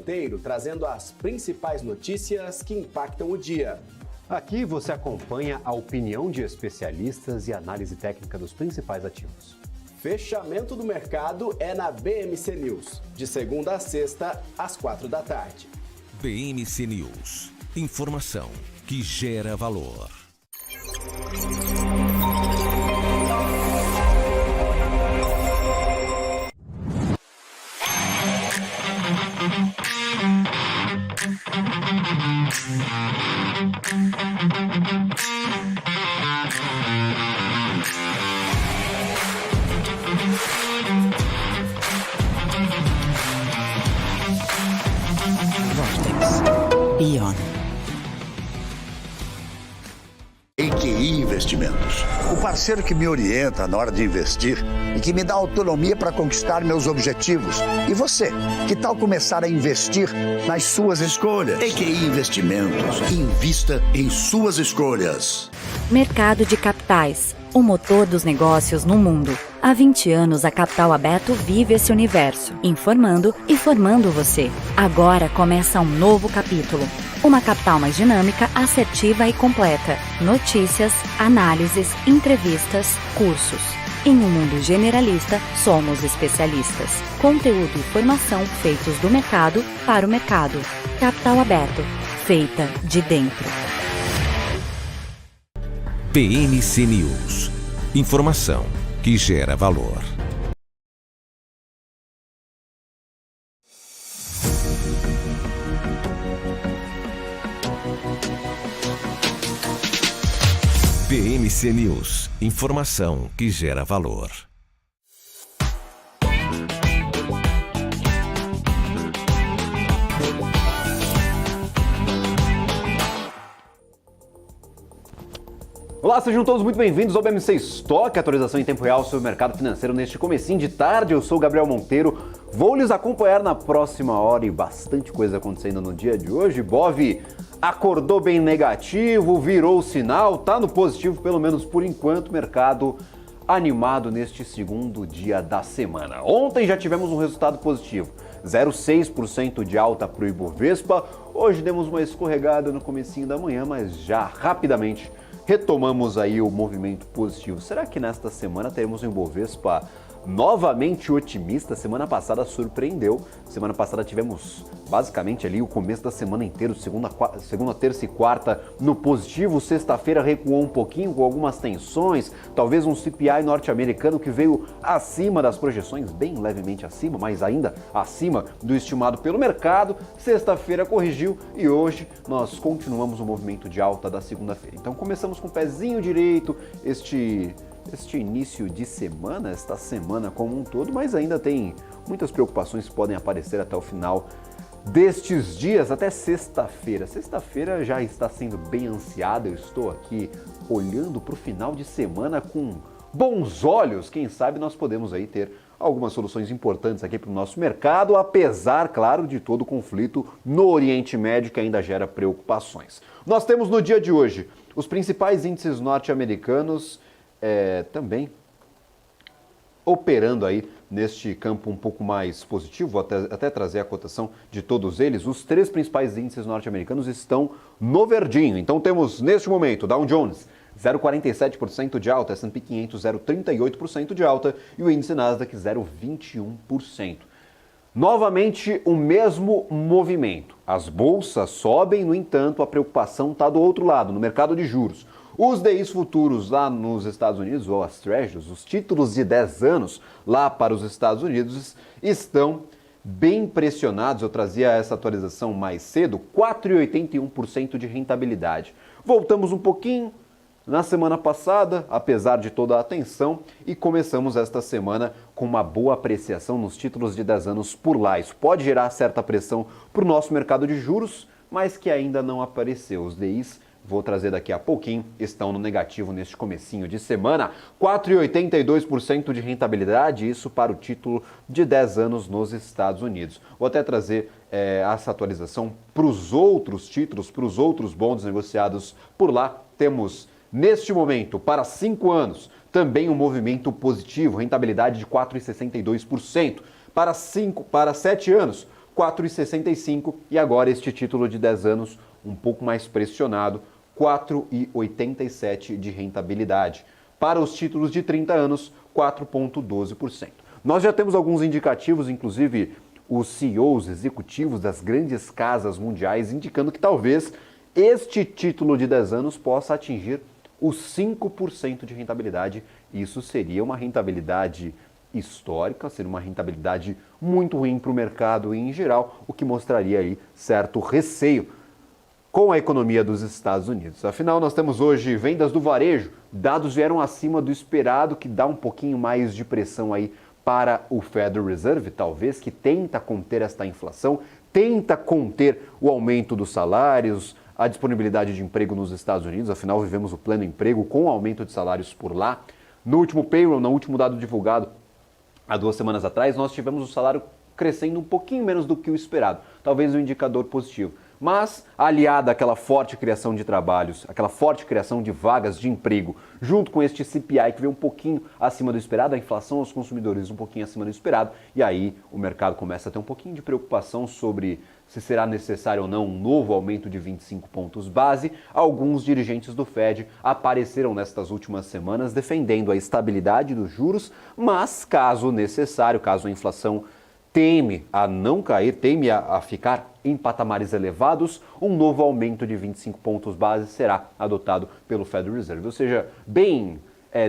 Monteiro, trazendo as principais notícias que impactam o dia. Aqui você acompanha a opinião de especialistas e análise técnica dos principais ativos. Fechamento do mercado é na BMC News, de segunda a sexta, às 4 da tarde. BMC News. Informação que gera valor. Beyond. EQI Investimentos. O parceiro que me orienta na hora de investir e que me dá autonomia para conquistar meus objetivos. E você, que tal começar a investir nas suas escolhas? EQI Investimentos. Invista em suas escolhas. Mercado de capitais. O motor dos negócios no mundo. Há 20 anos, a Capital Aberto vive esse universo, informando e formando você. Agora começa um novo capítulo. Uma capital mais dinâmica, assertiva e completa. Notícias, análises, entrevistas, cursos. Em um mundo generalista, somos especialistas. Conteúdo e formação feitos do mercado para o mercado. Capital Aberto, feita de dentro. BMC News. Informação que gera valor. BMC News. Informação que gera valor. Olá, sejam todos muito bem-vindos ao BMC Stock, atualização em tempo real sobre o mercado financeiro neste comecinho de tarde. Eu sou o Gabriel Monteiro, vou lhes acompanhar na próxima hora e bastante coisa acontecendo no dia de hoje. Bov acordou bem negativo, virou o sinal, tá no positivo pelo menos por enquanto, mercado animado neste segundo dia da semana. Ontem já tivemos um resultado positivo, 0,6% de alta para o Ibovespa, hoje demos uma escorregada no comecinho da manhã, mas já rapidamente retomamos aí o movimento positivo. Será que nesta semana teremos um Ibovespa novamente otimista? Semana passada surpreendeu. Semana passada tivemos basicamente ali o começo da semana inteira, segunda, terça e quarta no positivo. Sexta-feira recuou um pouquinho com algumas tensões, talvez um CPI norte-americano que veio acima das projeções, bem levemente acima, mas ainda acima do estimado pelo mercado. Sexta-feira corrigiu e hoje nós continuamos o movimento de alta da segunda-feira. Então começamos com o pezinho direito este início de semana, esta semana como um todo, mas ainda tem muitas preocupações que podem aparecer até o final destes dias, até sexta-feira. Sexta-feira já está sendo bem ansiada, eu estou aqui olhando para o final de semana com bons olhos. Quem sabe nós podemos aí ter algumas soluções importantes aqui para o nosso mercado, apesar, claro, de todo o conflito no Oriente Médio que ainda gera preocupações. Nós temos no dia de hoje os principais índices norte-americanos também operando aí neste campo um pouco mais positivo, vou até trazer a cotação de todos eles. Os três principais índices norte-americanos estão no verdinho. Então temos neste momento Dow Jones 0,47% de alta, S&P 500 0,38% de alta e o índice Nasdaq 0,21%. Novamente o mesmo movimento. As bolsas sobem, no entanto a preocupação está do outro lado, no mercado de juros. Os DIs futuros lá nos Estados Unidos, ou as Treasuries, os títulos de 10 anos lá para os Estados Unidos, estão bem pressionados. Eu trazia essa atualização mais cedo, 4,81% de rentabilidade. Voltamos um pouquinho na semana passada, apesar de toda a atenção, e começamos esta semana com uma boa apreciação nos títulos de 10 anos por lá. Isso pode gerar certa pressão para o nosso mercado de juros, mas que ainda não apareceu. Os DIs, vou trazer daqui a pouquinho, estão no negativo neste comecinho de semana. 4,82% de rentabilidade, isso para o título de 10 anos nos Estados Unidos. Vou até trazer essa atualização para os outros títulos, para os outros bonds negociados por lá. Temos, neste momento, para 5 anos, também um movimento positivo, rentabilidade de 4,62%. Para 7 anos, 4,65 e agora este título de 10 anos um pouco mais pressionado, 4,87 de rentabilidade. Para os títulos de 30 anos, 4,12%. Nós já temos alguns indicativos, inclusive os CEOs, executivos das grandes casas mundiais, indicando que talvez este título de 10 anos possa atingir os 5% de rentabilidade. Isso seria uma rentabilidade histórica, seria uma rentabilidade muito ruim para o mercado em geral, o que mostraria aí certo receio com a economia dos Estados Unidos. Afinal, nós temos hoje vendas do varejo, dados vieram acima do esperado, que dá um pouquinho mais de pressão aí para o Federal Reserve, talvez, que tenta conter esta inflação, tenta conter o aumento dos salários, a disponibilidade de emprego nos Estados Unidos, afinal vivemos o pleno emprego com o aumento de salários por lá. No último payroll, no último dado divulgado há 2 semanas atrás, nós tivemos o salário crescendo um pouquinho menos do que o esperado, talvez um indicador positivo. Mas, aliada àquela forte criação de trabalhos, aquela forte criação de vagas de emprego, junto com este CPI que veio um pouquinho acima do esperado, a inflação aos consumidores um pouquinho acima do esperado, e aí o mercado começa a ter um pouquinho de preocupação sobre se será necessário ou não um novo aumento de 25 pontos base. Alguns dirigentes do Fed apareceram nestas últimas semanas defendendo a estabilidade dos juros, mas caso necessário, caso a inflação teme a não cair, teme a ficar em patamares elevados, um novo aumento de 25 pontos base será adotado pelo Federal Reserve, ou seja, bem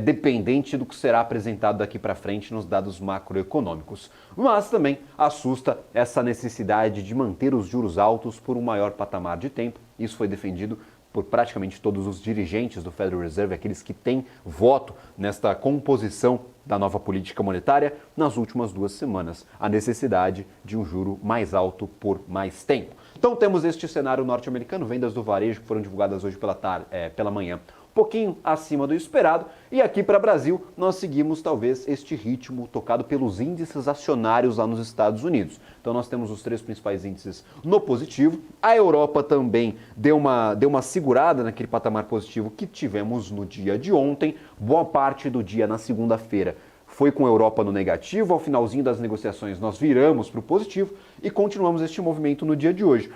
dependente do que será apresentado daqui para frente nos dados macroeconômicos. Mas também assusta essa necessidade de manter os juros altos por um maior patamar de tempo. Isso foi defendido por praticamente todos os dirigentes do Federal Reserve, aqueles que têm voto nesta composição da nova política monetária nas últimas 2 semanas, a necessidade de um juro mais alto por mais tempo. Então temos este cenário norte-americano, vendas do varejo que foram divulgadas hoje pela manhã, um pouquinho acima do esperado, e aqui para o Brasil nós seguimos talvez este ritmo tocado pelos índices acionários lá nos Estados Unidos. Então nós temos os 3 principais índices no positivo, a Europa também deu uma segurada naquele patamar positivo que tivemos no dia de ontem, boa parte do dia na segunda-feira foi com a Europa no negativo, ao finalzinho das negociações nós viramos para o positivo e continuamos este movimento no dia de hoje.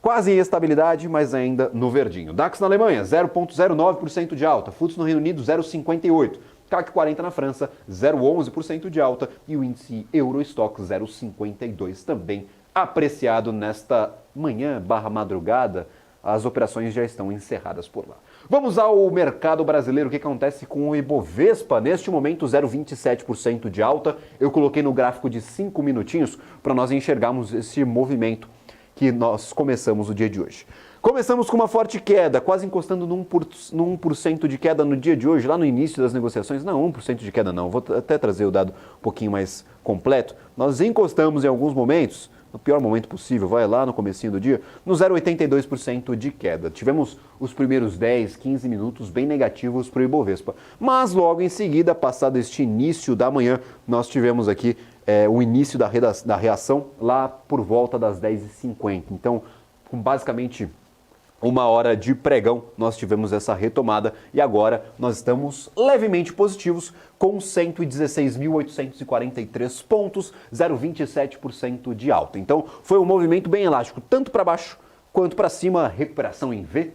Quase em estabilidade, mas ainda no verdinho. DAX na Alemanha, 0,09% de alta. FTSE no Reino Unido, 0,58%. CAC 40 na França, 0,11% de alta. E o índice Eurostoxx, 0,52%, também apreciado nesta manhã/madrugada. As operações já estão encerradas por lá. Vamos ao mercado brasileiro. O que acontece com o Ibovespa? Neste momento, 0,27% de alta. Eu coloquei no gráfico de 5 minutinhos para nós enxergarmos esse movimento que nós começamos o dia de hoje. Começamos com uma forte queda, quase encostando no 1% de queda no dia de hoje, lá no início das negociações. Não, 1% de queda não, vou até trazer o dado um pouquinho mais completo. Nós encostamos em alguns momentos, no pior momento possível, vai lá no comecinho do dia, no 0,82% de queda. Tivemos os primeiros 10, 15 minutos bem negativos para o Ibovespa. Mas logo em seguida, passado este início da manhã, nós tivemos aqui o início da reação lá por volta das 10h50. Então, com basicamente 1 hora de pregão, nós tivemos essa retomada e agora nós estamos levemente positivos com 116.843 pontos, 0,27% de alta. Então, foi um movimento bem elástico, tanto para baixo quanto para cima, recuperação em V,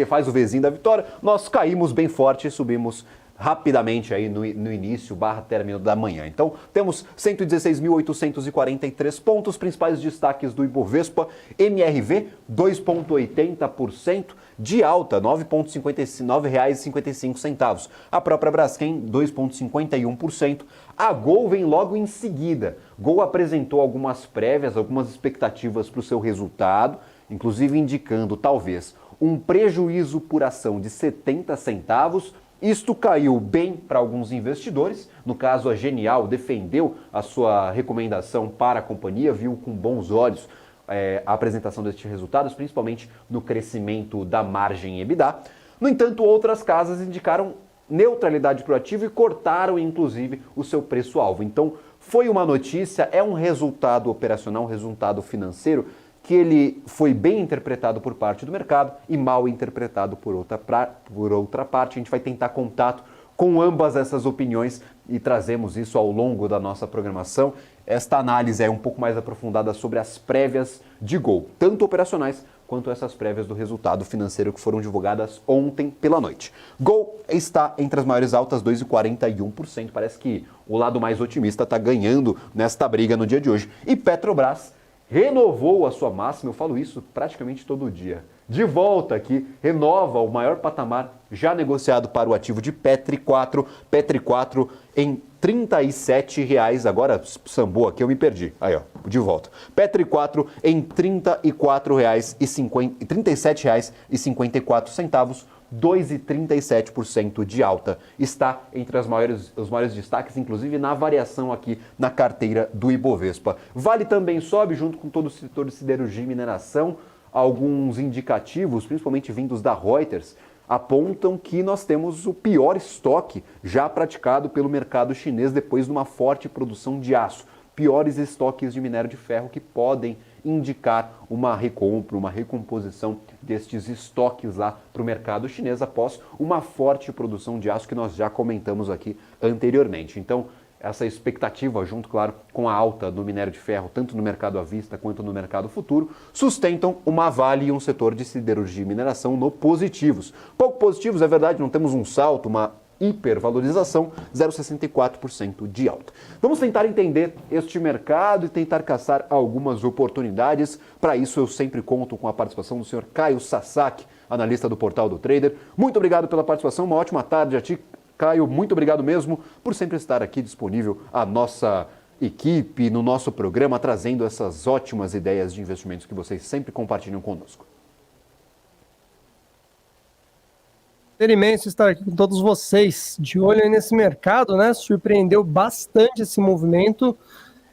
faz o Vzinho da vitória, nós caímos bem forte e subimos rapidamente aí no início/término da manhã. Então, temos 116.843 pontos, principais destaques do Ibovespa, MRV, 2,80% de alta, R$ 9,55. A própria Braskem, 2,51%. A Gol vem logo em seguida. Gol apresentou algumas prévias, algumas expectativas para o seu resultado, inclusive indicando, talvez, um prejuízo por ação de 70 centavos. Isto caiu bem para alguns investidores, no caso a Genial defendeu a sua recomendação para a companhia, viu com bons olhos a apresentação destes resultados, principalmente no crescimento da margem EBITDA. No entanto, outras casas indicaram neutralidade para o ativo e cortaram inclusive o seu preço-alvo. Então foi uma notícia, é um resultado operacional, um resultado financeiro que ele foi bem interpretado por parte do mercado e mal interpretado por outra parte. A gente vai tentar contato com ambas essas opiniões e trazemos isso ao longo da nossa programação. esta análise é um pouco mais aprofundada sobre as prévias de Gol, tanto operacionais quanto essas prévias do resultado financeiro que foram divulgadas ontem pela noite. Gol está entre as maiores altas, 2,41%. Parece que o lado mais otimista está ganhando nesta briga no dia de hoje. E Petrobras renovou a sua máxima, eu falo isso praticamente todo dia. De volta aqui, renova o maior patamar já negociado para o ativo de Petri 4 em R$ 37,00, agora sambou aqui, eu me perdi, aí ó, de volta. Petri 4 em R$ 37,54, 2,37% de alta. Está entre os maiores destaques, inclusive na variação aqui na carteira do Ibovespa. Vale também sobe, junto com todo o setor de siderurgia e mineração. Alguns indicativos, principalmente vindos da Reuters, apontam que nós temos o pior estoque já praticado pelo mercado chinês depois de uma forte produção de aço. Piores estoques de minério de ferro que podem indicar uma recompra, uma recomposição destes estoques lá para o mercado chinês após uma forte produção de aço que nós já comentamos aqui anteriormente. Então, essa expectativa, junto, claro, com a alta do minério de ferro, tanto no mercado à vista quanto no mercado futuro, sustentam uma Vale e um setor de siderurgia e mineração no positivos. Pouco positivos, é verdade, não temos um salto, uma hipervalorização, 0,64% de alta. Vamos tentar entender este mercado e tentar caçar algumas oportunidades. Para isso, eu sempre conto com a participação do senhor Caio Sasaki, analista do Portal do Trader. Muito obrigado pela participação, uma ótima tarde a ti, Caio, muito obrigado mesmo por sempre estar aqui disponível à nossa equipe, no nosso programa, trazendo essas ótimas ideias de investimentos que vocês sempre compartilham conosco. Prazer imenso estar aqui com todos vocês, de olho aí nesse mercado, né? Surpreendeu bastante esse movimento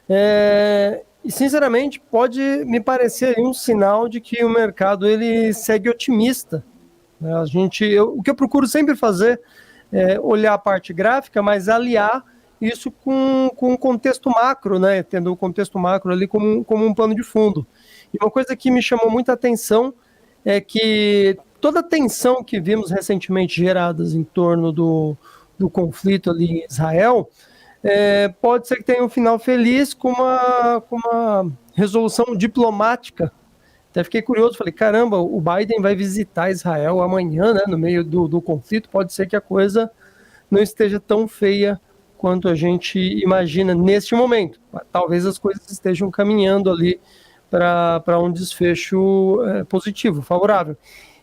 e, sinceramente, pode me parecer um sinal de que o mercado ele segue otimista. Né? O que eu procuro sempre fazer olhar a parte gráfica, mas aliar isso com o contexto macro, né? Tendo o contexto macro ali como um pano de fundo. E uma coisa que me chamou muita atenção é que toda a tensão que vimos recentemente geradas em torno do conflito ali em Israel, pode ser que tenha um final feliz com uma resolução diplomática. Até fiquei curioso, falei, caramba, o Biden vai visitar Israel amanhã, né, no meio do conflito, pode ser que a coisa não esteja tão feia quanto a gente imagina neste momento. Talvez as coisas estejam caminhando ali para um desfecho positivo, favorável.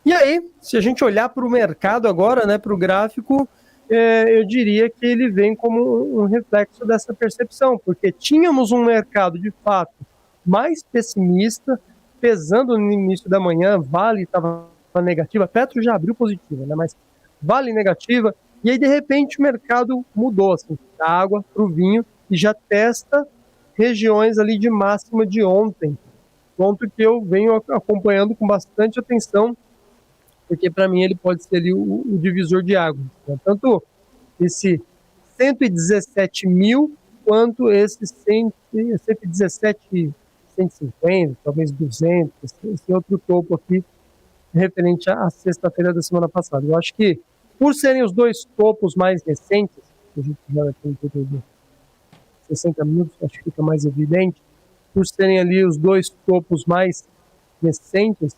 E aí, se a gente olhar para o mercado agora, né, para o gráfico, eu diria que ele vem como um reflexo dessa percepção, porque tínhamos um mercado, de fato, mais pessimista, pesando no início da manhã, Vale estava negativa, Petro já abriu positiva, né? Mas Vale negativa, e aí de repente o mercado mudou, assim, da água para o vinho, e já testa regiões ali de máxima de ontem, ponto que eu venho acompanhando com bastante atenção, porque para mim ele pode ser ali o divisor de água, né? Tanto esse 117 mil, quanto esse 117 150, talvez 200, esse outro topo aqui, referente à sexta-feira da semana passada. Eu acho que, por serem os dois topos mais recentes, a gente já tem 60 minutos, acho que fica mais evidente, por serem ali os dois topos mais recentes,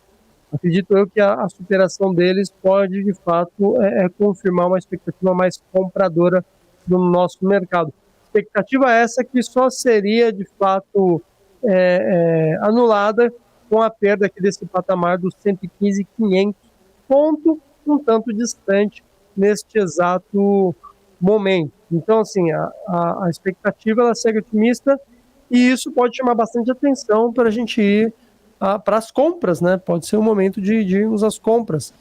acredito eu que a superação deles pode, de fato, confirmar uma expectativa mais compradora do nosso mercado. Expectativa essa que só seria, de fato, anulada com a perda aqui desse patamar dos 115.500, ponto um tanto distante neste exato momento. Então, assim, a expectativa ela segue otimista e isso pode chamar bastante atenção para a gente ir para as compras, né? Pode ser o momento de irmos às compras,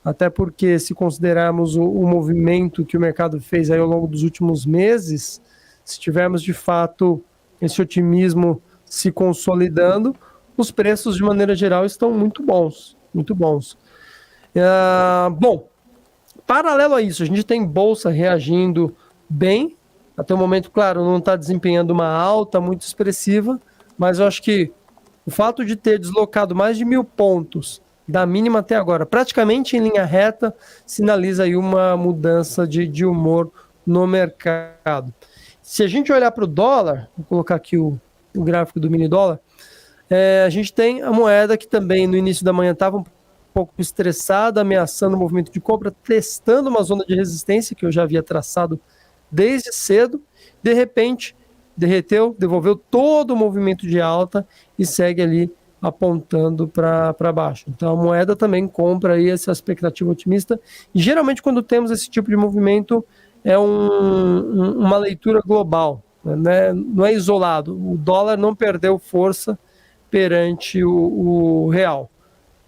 até porque se considerarmos o movimento que o mercado fez aí ao longo dos últimos meses, se tivermos de fato esse otimismo se consolidando, os preços de maneira geral estão muito bons, muito bons. Bom, paralelo a isso, a gente tem bolsa reagindo bem, até o momento, claro, não está desempenhando uma alta muito expressiva, mas eu acho que o fato de ter deslocado mais de 1.000 pontos da mínima até agora, praticamente em linha reta, sinaliza aí uma mudança de humor no mercado. Se a gente olhar para o dólar, vou colocar aqui o gráfico do mini dólar, a gente tem a moeda que também no início da manhã estava um pouco estressada, ameaçando o movimento de compra, testando uma zona de resistência que eu já havia traçado desde cedo, de repente derreteu, devolveu todo o movimento de alta e segue ali apontando para baixo. Então a moeda também compra aí essa expectativa otimista, e geralmente quando temos esse tipo de movimento é uma leitura global, né? Não é isolado. O dólar não perdeu força perante o real.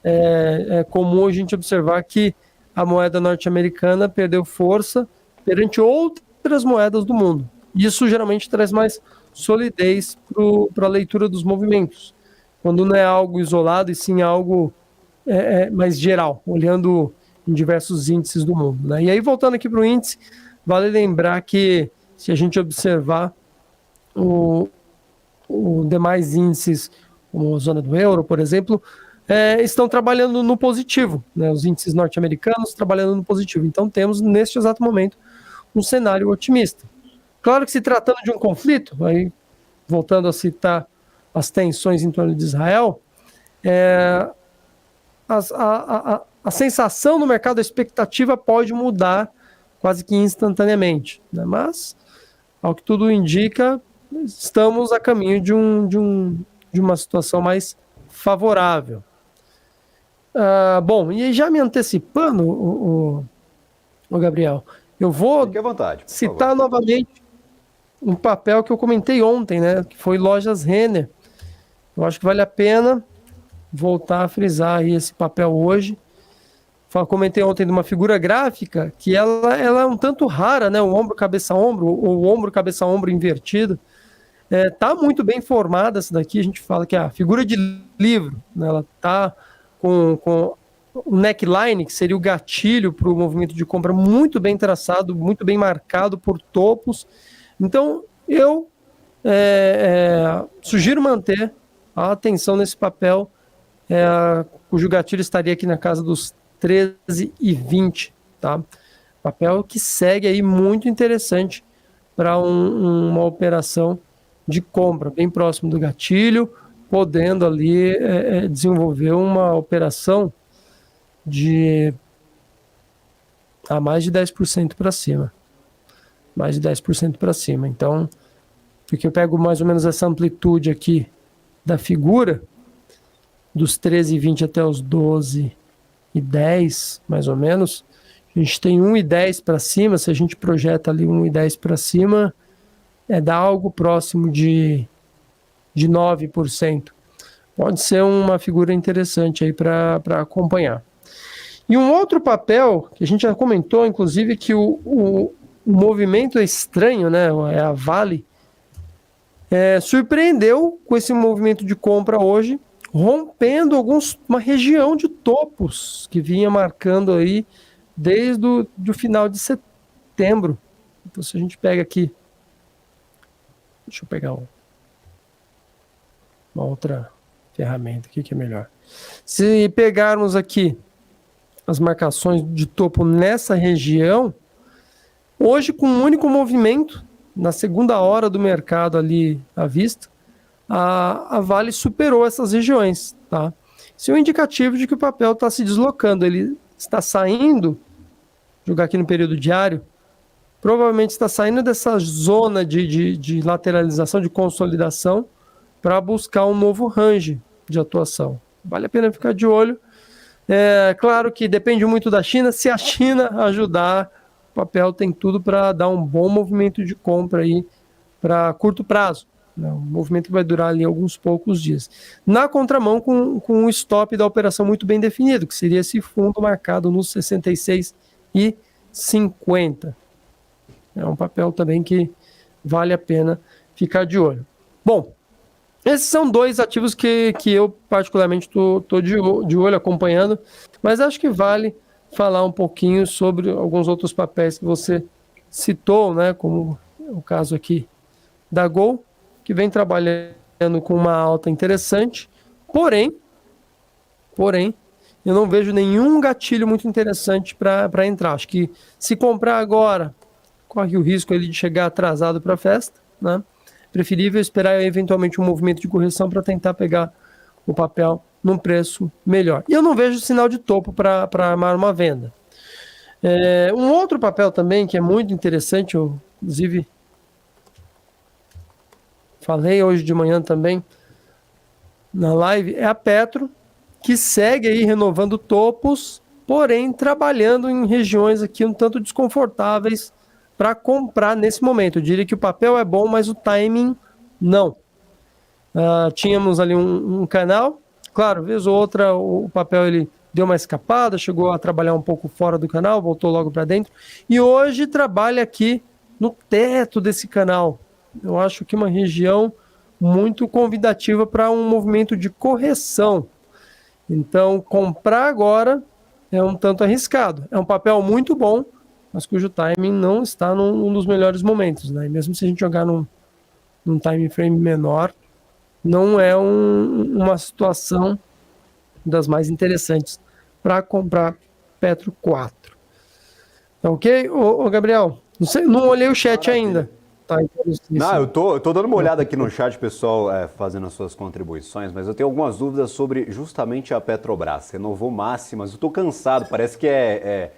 É comum a gente observar que a moeda norte-americana perdeu força perante outras moedas do mundo. Isso geralmente traz mais solidez para a leitura dos movimentos, quando não é algo isolado e sim algo mais geral, olhando em diversos índices do mundo, né? E aí, voltando aqui para o índice, vale lembrar que se a gente observar os demais índices, como a zona do euro, por exemplo, estão trabalhando no positivo, né? Os índices norte-americanos trabalhando no positivo. Então temos, neste exato momento, um cenário otimista. Claro que se tratando de um conflito, aí voltando a citar as tensões em torno de Israel, a sensação no mercado, a expectativa pode mudar quase que instantaneamente, né? Mas, ao que tudo indica, estamos a caminho de uma situação mais favorável. Bom, e já me antecipando, o Gabriel, eu vou Fique à vontade, por citar favor. novamente um papel que eu comentei ontem, né, que foi Lojas Renner. Eu acho que vale a pena voltar a frisar aí esse papel hoje. Comentei ontem de uma figura gráfica que ela é um tanto rara, né, o ombro, cabeça, ombro, ou o ombro, cabeça, ombro invertido. Tá muito bem formada essa daqui, a gente fala que é a figura de livro, né, ela tá com o neckline, que seria o gatilho para o movimento de compra, muito bem traçado, muito bem marcado por topos. Então, eu sugiro manter a atenção nesse papel, cujo gatilho estaria aqui na casa dos 13,20, tá? Papel que segue aí muito interessante para uma operação de compra, bem próximo do gatilho, podendo ali desenvolver uma operação de mais de 10% para cima. Mais de 10% para cima. Então, porque eu pego mais ou menos essa amplitude aqui da figura, dos 13,20 até os 12,10, mais ou menos, a gente tem 1,10 para cima. Se a gente projeta ali 1,10 para cima, dá algo próximo de 9%. Pode ser uma figura interessante aí para acompanhar. E um outro papel, que a gente já comentou, inclusive, que o movimento é estranho, né? A Vale surpreendeu com esse movimento de compra hoje, rompendo uma região de topos que vinha marcando aí desde o final de setembro. Então, se a gente pega aqui, deixa eu pegar uma outra ferramenta aqui que é melhor. Se pegarmos aqui as marcações de topo nessa região, hoje, com um único movimento, na segunda hora do mercado ali à vista, a Vale superou essas regiões, tá? Isso é um indicativo de que o papel está se deslocando, ele está saindo, jogar aqui no período diário, provavelmente está saindo dessa zona de lateralização, de consolidação, para buscar um novo range de atuação. Vale a pena ficar de olho. Claro que depende muito da China. Se a China ajudar, o papel tem tudo para dar um bom movimento de compra aí para curto prazo. Um movimento que vai durar ali alguns poucos dias. Na contramão, com o stop da operação muito bem definido, que seria esse fundo marcado nos 66,50. É um papel também que vale a pena ficar de olho. Bom, esses são dois ativos que eu particularmente estou de olho acompanhando, mas acho que vale falar um pouquinho sobre alguns outros papéis que você citou, né, como o caso aqui da Gol, que vem trabalhando com uma alta interessante, porém, eu não vejo nenhum gatilho muito interessante para entrar. Acho que se comprar agora, corre o risco ali de chegar atrasado para a festa, né? Preferível esperar eventualmente um movimento de correção para tentar pegar o papel num preço melhor. E eu não vejo sinal de topo para armar uma venda. Um outro papel também que é muito interessante, eu inclusive falei hoje de manhã também na live, é a Petro, que segue aí renovando topos, porém trabalhando em regiões aqui um tanto desconfortáveis para comprar nesse momento. Eu diria que o papel é bom, mas o timing não. Tínhamos ali um canal, claro, vez ou outra o papel ele deu uma escapada, chegou a trabalhar um pouco fora do canal, voltou logo para dentro, e hoje trabalha aqui no teto desse canal. Eu acho que uma região muito convidativa para um movimento de correção. Então, comprar agora é um tanto arriscado. É um papel muito bom, mas cujo timing não está num dos melhores momentos, né? E mesmo se a gente jogar num time frame menor, não é uma situação das mais interessantes para comprar Petro 4. Tá ok? Ô, Gabriel, não olhei o chat ainda. Tá, não, eu tô dando uma olhada aqui no chat, pessoal, fazendo as suas contribuições, mas eu tenho algumas dúvidas sobre justamente a Petrobras. Renovou máximas, eu tô cansado, parece que é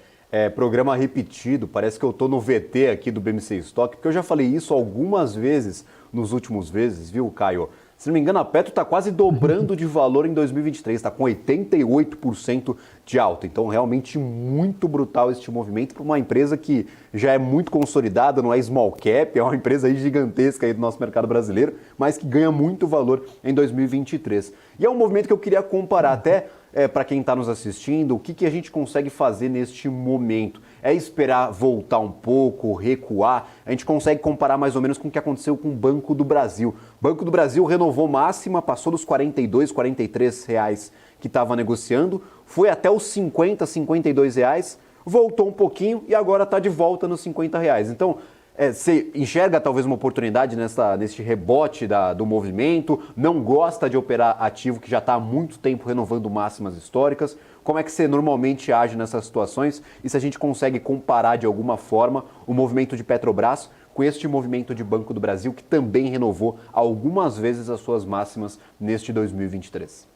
programa repetido, parece que eu tô no VT aqui do BMC Stock, porque eu já falei isso algumas vezes nos últimos meses, viu, Caio? Se não me engano, a Petro está quase dobrando de valor em 2023, está com 88% de alta. Então, realmente muito brutal este movimento para uma empresa que já é muito consolidada, não é small cap, é uma empresa aí gigantesca aí do nosso mercado brasileiro, mas que ganha muito valor em 2023. E é um movimento que eu queria comparar até para quem está nos assistindo, o que a gente consegue fazer neste momento. É esperar voltar um pouco, recuar? A gente consegue comparar mais ou menos com o que aconteceu com o Banco do Brasil. O Banco do Brasil renovou máxima, passou dos R$ 42, R$ 43 reais que estava negociando, foi até os R$ 50, R$ 52 reais, voltou um pouquinho e agora está de volta nos R$ 50 reais. Então, você enxerga talvez uma oportunidade neste rebote do movimento, não gosta de operar ativo que já está há muito tempo renovando máximas históricas. Como é que você normalmente age nessas situações e se a gente consegue comparar de alguma forma o movimento de Petrobras com este movimento de Banco do Brasil, que também renovou algumas vezes as suas máximas neste 2023?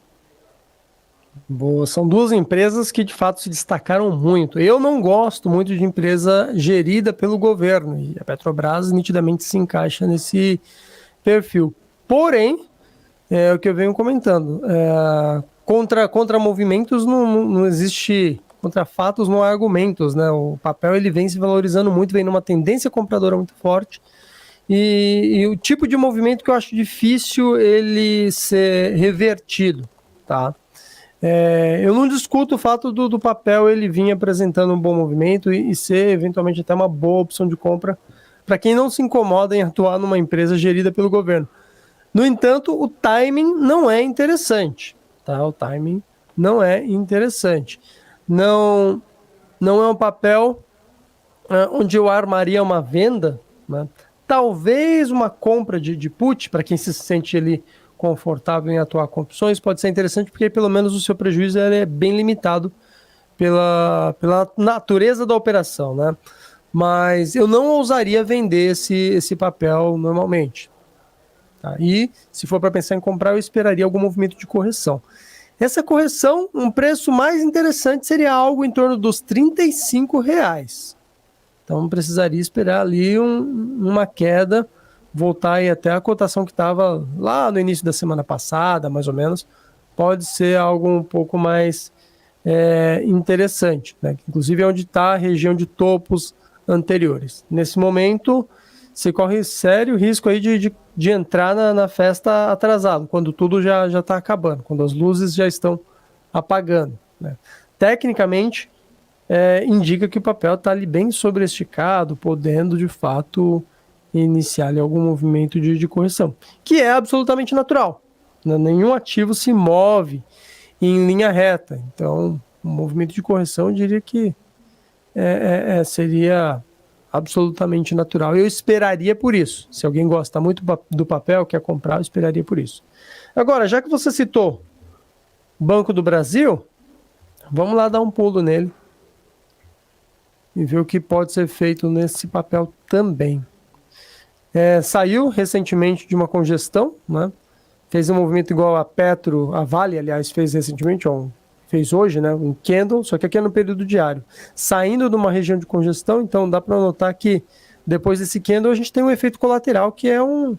Boa, são duas empresas que de fato se destacaram muito. Eu não gosto muito de empresa gerida pelo governo e a Petrobras nitidamente se encaixa nesse perfil. Porém, é o que eu venho comentando, contra movimentos não existe, contra fatos não há argumentos, né? O papel ele vem se valorizando muito, vem numa tendência compradora muito forte e o tipo de movimento que eu acho difícil ele ser revertido, tá? Eu não discuto o fato do papel ele vir apresentando um bom movimento e ser eventualmente até uma boa opção de compra para quem não se incomoda em atuar numa empresa gerida pelo governo. No entanto, o timing não é interessante, tá? O timing não é interessante. Não é um papel onde eu armaria uma venda, né? Talvez uma compra de put, para quem se sente ali confortável em atuar com opções, pode ser interessante porque pelo menos o seu prejuízo é bem limitado pela natureza da operação, né? Mas eu não ousaria vender esse papel normalmente. Tá? E se for para pensar em comprar, eu esperaria algum movimento de correção. Essa correção, um preço mais interessante seria algo em torno dos R$ 35. Então precisaria esperar ali uma queda, voltar aí até a cotação que estava lá no início da semana passada, mais ou menos. Pode ser algo um pouco mais interessante, né? Inclusive é onde está a região de topos anteriores. Nesse momento, você corre sério risco aí de entrar na festa atrasado, quando tudo já está acabando, quando as luzes já estão apagando, né? Tecnicamente, indica que o papel está ali bem sobreesticado, podendo de fato iniciar ali algum movimento de correção, que é absolutamente natural, né? Nenhum ativo se move em linha reta, então um movimento de correção eu diria que seria absolutamente natural. Eu esperaria por isso. Se alguém gosta muito do papel, quer comprar, eu esperaria por isso. Agora, já que você citou Banco do Brasil, vamos lá dar um pulo nele e ver o que pode ser feito nesse papel também. Saiu recentemente de uma congestão, né? Fez um movimento igual a Petro, a Vale, aliás, fez recentemente, fez hoje, né? Um candle, só que aqui é no período diário. Saindo de uma região de congestão, então dá para notar que depois desse candle a gente tem um efeito colateral, que é um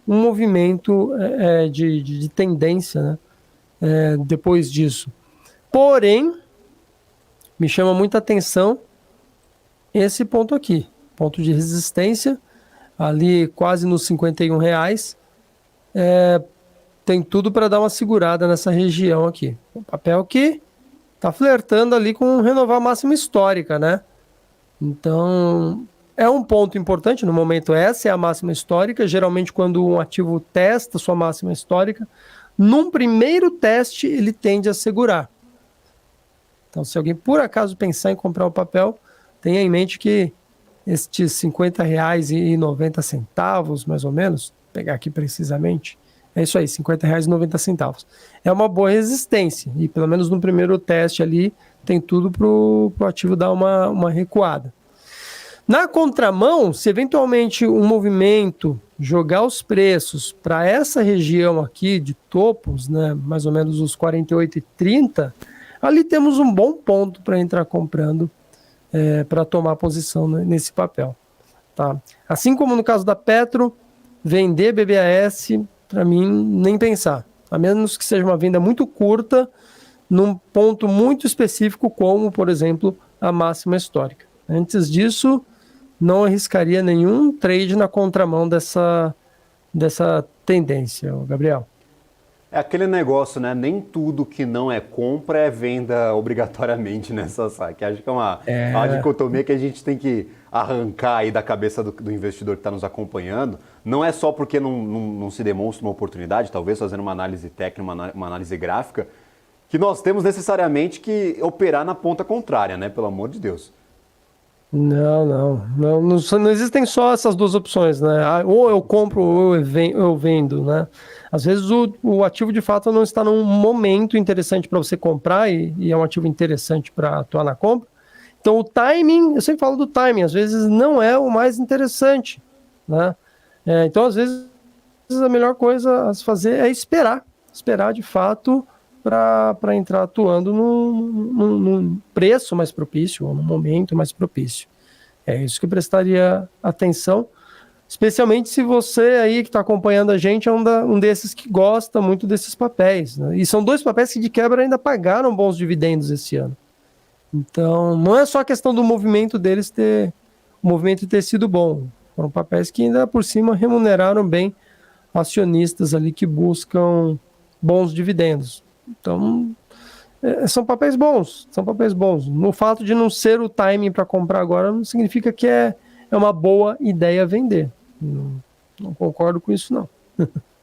movimento de tendência, né? Depois disso. Porém, me chama muita atenção esse ponto aqui, ponto de resistência, ali quase nos R$51, tem tudo para dar uma segurada nessa região aqui. Um papel que está flertando ali com renovar a máxima histórica, né? Então, é um ponto importante, no momento essa é a máxima histórica, geralmente quando um ativo testa sua máxima histórica, num primeiro teste ele tende a segurar. Então, se alguém por acaso pensar em comprar o papel, tenha em mente que estes R$50,90, mais ou menos, vou pegar aqui precisamente, é isso aí, R$50,90. É uma boa resistência, e pelo menos no primeiro teste ali, tem tudo para o ativo dar uma recuada. Na contramão, se eventualmente um movimento jogar os preços para essa região aqui de topos, né, mais ou menos os 48,30, ali temos um bom ponto para entrar comprando, para tomar posição nesse papel. Tá? Assim como no caso da Petro, vender BBAS, para mim, nem pensar. A menos que seja uma venda muito curta, num ponto muito específico, como, por exemplo, a máxima histórica. Antes disso, não arriscaria nenhum trade na contramão dessa tendência, Gabriel. É aquele negócio, né? Nem tudo que não é compra é venda obrigatoriamente nessa saque. Acho que é uma dicotomia que a gente tem que arrancar aí da cabeça do investidor que está nos acompanhando. Não é só porque não se demonstra uma oportunidade, talvez fazendo uma análise técnica, uma análise gráfica, que nós temos necessariamente que operar na ponta contrária, né? Pelo amor de Deus. Não existem só essas duas opções, né? Ou eu compro ou eu vendo, né? Às vezes o ativo de fato não está num momento interessante para você comprar e é um ativo interessante para atuar na compra. Então o timing, eu sempre falo do timing, às vezes não é o mais interessante, né? Então às vezes a melhor coisa a se fazer é esperar de fato para entrar atuando num preço mais propício, ou num momento mais propício. É isso que eu prestaria atenção, especialmente se você aí que está acompanhando a gente é um desses que gosta muito desses papéis, né? E são dois papéis que de quebra ainda pagaram bons dividendos esse ano. Então, não é só a questão do movimento deles ter sido bom. Foram papéis que ainda por cima remuneraram bem acionistas ali que buscam bons dividendos. Então, são papéis bons. No fato de não ser o timing para comprar agora, não significa que é uma boa ideia vender. Não concordo com isso, não.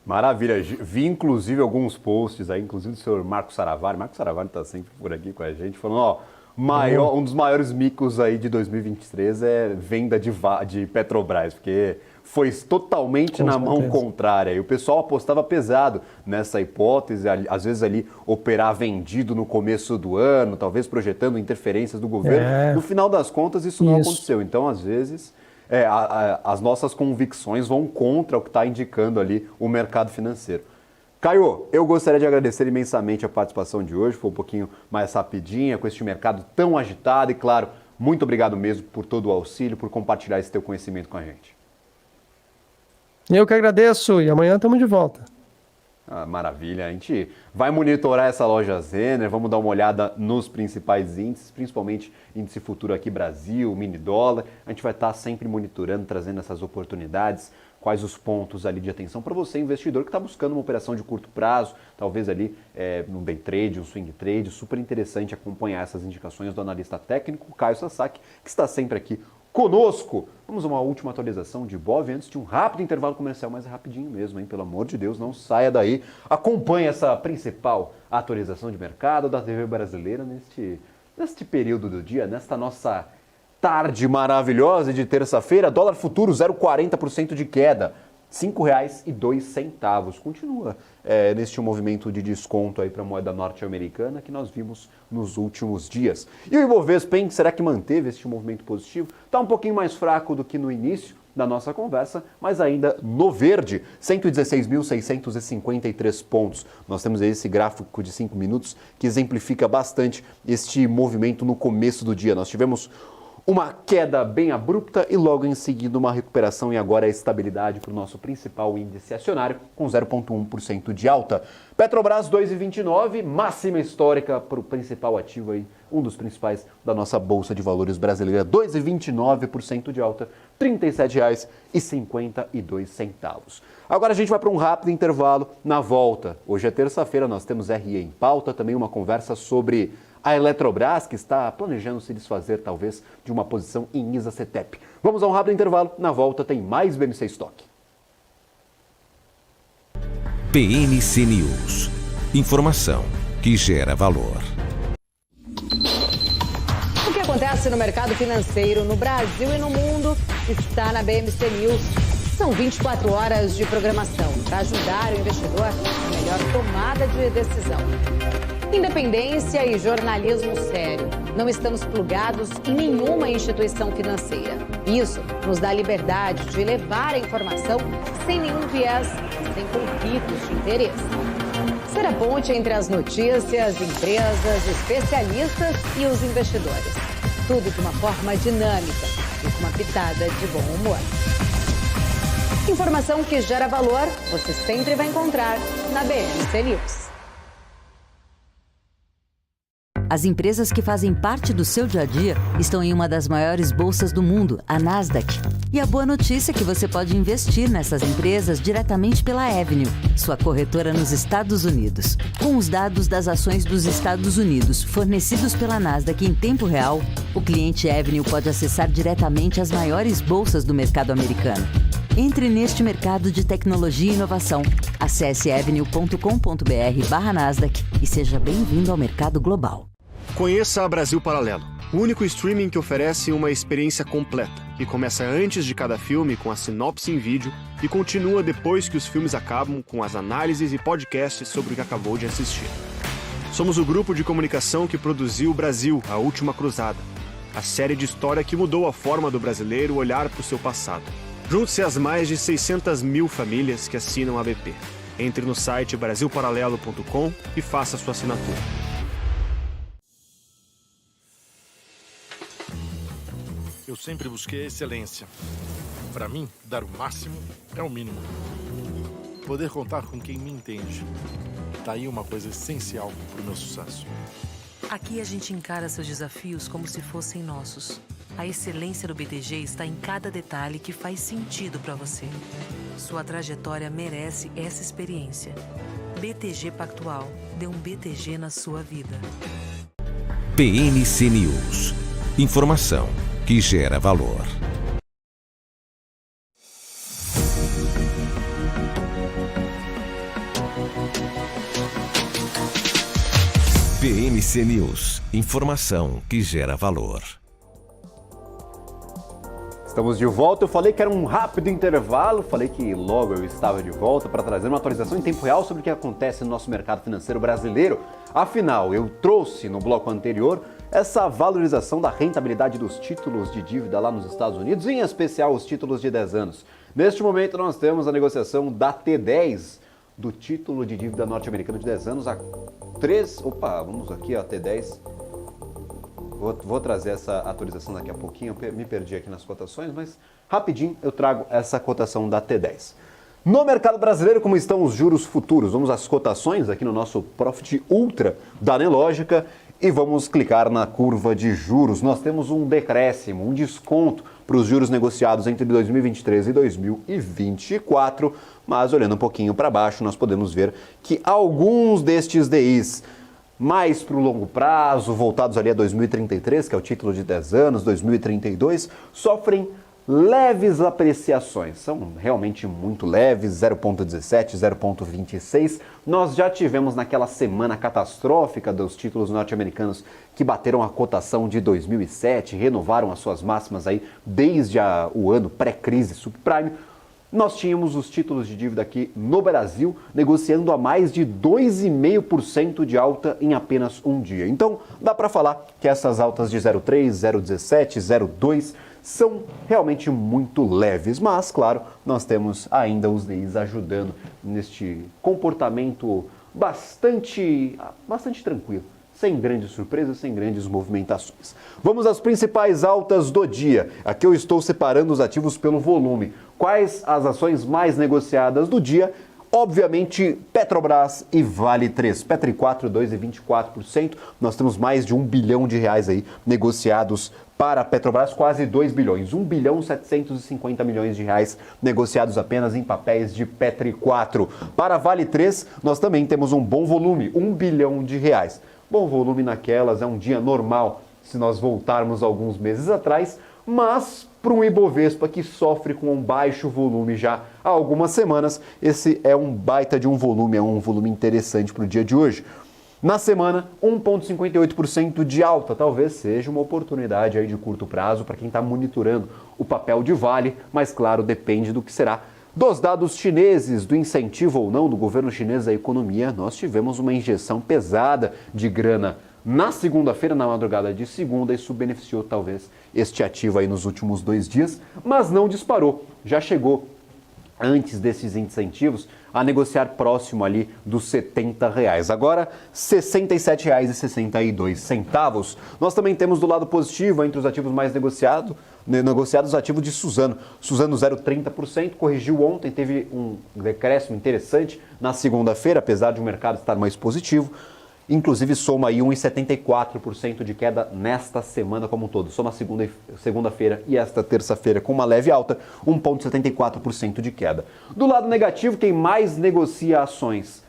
Maravilha. Vi, inclusive, alguns posts aí, inclusive do senhor Marco Saravari. Marco Saravari está sempre por aqui com a gente, falando, um dos maiores micos aí de 2023 é venda de Petrobras, porque foi totalmente na mão contrária. E o pessoal apostava pesado nessa hipótese, às vezes ali operar vendido no começo do ano, talvez projetando interferências do governo. No final das contas, isso não aconteceu. Então, às vezes, as nossas convicções vão contra o que está indicando ali o mercado financeiro. Caio, eu gostaria de agradecer imensamente a participação de hoje, foi um pouquinho mais rapidinha, com este mercado tão agitado e, claro, muito obrigado mesmo por todo o auxílio, por compartilhar esse teu conhecimento com a gente. Eu que agradeço e amanhã estamos de volta. Maravilha, a gente vai monitorar essa loja Zener, vamos dar uma olhada nos principais índices, principalmente índice futuro aqui Brasil, mini dólar, a gente vai estar sempre monitorando, trazendo essas oportunidades, quais os pontos ali de atenção para você, investidor que está buscando uma operação de curto prazo, talvez ali no day trade, um swing trade, super interessante acompanhar essas indicações do analista técnico Caio Sasaki, que está sempre aqui conosco. Vamos a uma última atualização de Bov antes de um rápido intervalo comercial, mas é rapidinho mesmo, hein? Pelo amor de Deus, não saia daí. Acompanhe essa principal atualização de mercado da TV brasileira neste período do dia, nesta nossa tarde maravilhosa de terça-feira. Dólar futuro 0,40% de queda. R$ 5,02. Continua neste movimento de desconto aí para a moeda norte-americana que nós vimos nos últimos dias. E o Ibovespa, hein, será que manteve este movimento positivo? Está um pouquinho mais fraco do que no início da nossa conversa, mas ainda no verde, 116.653 pontos. Nós temos aí esse gráfico de 5 minutos que exemplifica bastante este movimento no começo do dia. Nós tivemos uma queda bem abrupta e logo em seguida uma recuperação e agora a estabilidade para o nosso principal índice acionário com 0,1% de alta. Petrobras 2,29, máxima histórica para o principal ativo aí, um dos principais da nossa Bolsa de Valores brasileira, 2,29% de alta, R$ 37,52. Agora a gente vai para um rápido intervalo. Na volta, hoje é terça-feira, nós temos RE em pauta, também uma conversa sobre a Eletrobras, que está planejando se desfazer, talvez, de uma posição em ISA-CETEP. Vamos a um rápido intervalo. Na volta tem mais BMC Stock. PMC News. Informação que gera valor. O que acontece no mercado financeiro no Brasil e no mundo está na BMC News. São 24 horas de programação para ajudar o investidor na melhor tomada de decisão. Independência e jornalismo sério. Não estamos plugados em nenhuma instituição financeira. Isso nos dá liberdade de levar a informação sem nenhum viés, sem conflitos de interesse. Ser a ponte entre as notícias, empresas, especialistas e os investidores. Tudo de uma forma dinâmica e com uma pitada de bom humor. Informação que gera valor, você sempre vai encontrar na BMC News. As empresas que fazem parte do seu dia a dia estão em uma das maiores bolsas do mundo, a Nasdaq. E a boa notícia é que você pode investir nessas empresas diretamente pela Avenue, sua corretora nos Estados Unidos. Com os dados das ações dos Estados Unidos fornecidos pela Nasdaq em tempo real, o cliente Avenue pode acessar diretamente as maiores bolsas do mercado americano. Entre neste mercado de tecnologia e inovação. Acesse avenue.com.br/Nasdaq e seja bem-vindo ao mercado global. Conheça a Brasil Paralelo, o único streaming que oferece uma experiência completa, que começa antes de cada filme com a sinopse em vídeo e continua depois que os filmes acabam com as análises e podcasts sobre o que acabou de assistir. Somos o grupo de comunicação que produziu Brasil, a Última Cruzada, a série de história que mudou a forma do brasileiro olhar para o seu passado. Junte-se às mais de 600 mil famílias que assinam a BP. Entre no site brasilparalelo.com e faça sua assinatura. Eu sempre busquei a excelência. Para mim, dar o máximo é o mínimo. Poder contar com quem me entende. Tá aí uma coisa essencial para o meu sucesso. Aqui a gente encara seus desafios como se fossem nossos. A excelência do BTG está em cada detalhe que faz sentido para você. Sua trajetória merece essa experiência. BTG Pactual. Dê um BTG na sua vida. PMC News. Informação que gera valor. PMC News. Informação que gera valor. Estamos de volta. Eu falei que era um rápido intervalo, falei que logo eu estava de volta para trazer uma atualização em tempo real sobre o que acontece no nosso mercado financeiro brasileiro. Afinal, eu trouxe no bloco anterior essa valorização da rentabilidade dos títulos de dívida lá nos Estados Unidos, em especial os títulos de 10 anos. Neste momento nós temos a negociação da T10, do título de dívida norte-americano de 10 anos a 3... Opa, vamos aqui, ó, T10... Vou trazer essa atualização daqui a pouquinho, eu me perdi aqui nas cotações, mas rapidinho eu trago essa cotação da T10. No mercado brasileiro, como estão os juros futuros? Vamos às cotações aqui no nosso Profit Ultra da Nelogica e vamos clicar na curva de juros. Nós temos um decréscimo, um desconto para os juros negociados entre 2023 e 2024, mas olhando um pouquinho para baixo, nós podemos ver que alguns destes DIs mais para o longo prazo, voltados ali a 2033, que é o título de 10 anos, 2032, sofrem leves apreciações. São realmente muito leves, 0,17, 0,26. Nós já tivemos naquela semana catastrófica dos títulos norte-americanos que bateram a cotação de 2007, renovaram as suas máximas aí desde o ano pré-crise subprime. nós tínhamos os títulos de dívida aqui no Brasil negociando a mais de 2,5% de alta em apenas um dia. Então, dá para falar que essas altas de 0,3, 0,17, 0,2 são realmente muito leves, mas, claro, nós temos ainda os DIs ajudando neste comportamento bastante tranquilo, sem grandes surpresas, sem grandes movimentações. Vamos às principais altas do dia. Aqui eu estou separando os ativos pelo volume. Quais as ações mais negociadas do dia? Obviamente, Petrobras e Vale 3. Petri 4, 2,24%. Nós temos mais de R$1 bilhão aí negociados para a Petrobras, quase 2 bilhões. 1 bilhão 750 milhões de reais negociados apenas em papéis de Petri 4. Para Vale 3, nós também temos um bom volume, 1 bilhão de reais. Bom volume naquelas, é um dia normal se nós voltarmos alguns meses atrás, mas para um Ibovespa que sofre com um baixo volume já há algumas semanas, esse é um baita de um volume, é um volume interessante para o dia de hoje. Na semana, 1,58% de alta, talvez seja uma oportunidade aí de curto prazo para quem está monitorando o papel de Vale, mas claro, depende do que será dos dados chineses, do incentivo ou não do governo chinês à economia. Nós tivemos uma injeção pesada de grana na segunda-feira, na madrugada de segunda, isso beneficiou talvez este ativo aí nos últimos 2 dias, mas não disparou, já chegou antes desses incentivos a negociar próximo ali dos R$70. Agora, R$ 67,62. Nós também temos do lado positivo, entre os ativos mais negociados, o ativo de Suzano. Suzano 0,30%, corrigiu ontem, teve um decréscimo interessante na segunda-feira, apesar de o mercado estar mais positivo. Inclusive soma aí 1,74% de queda nesta semana como um todo. Soma segunda-feira e esta terça-feira com uma leve alta, 1,74% de queda. Do lado negativo, quem mais negocia ações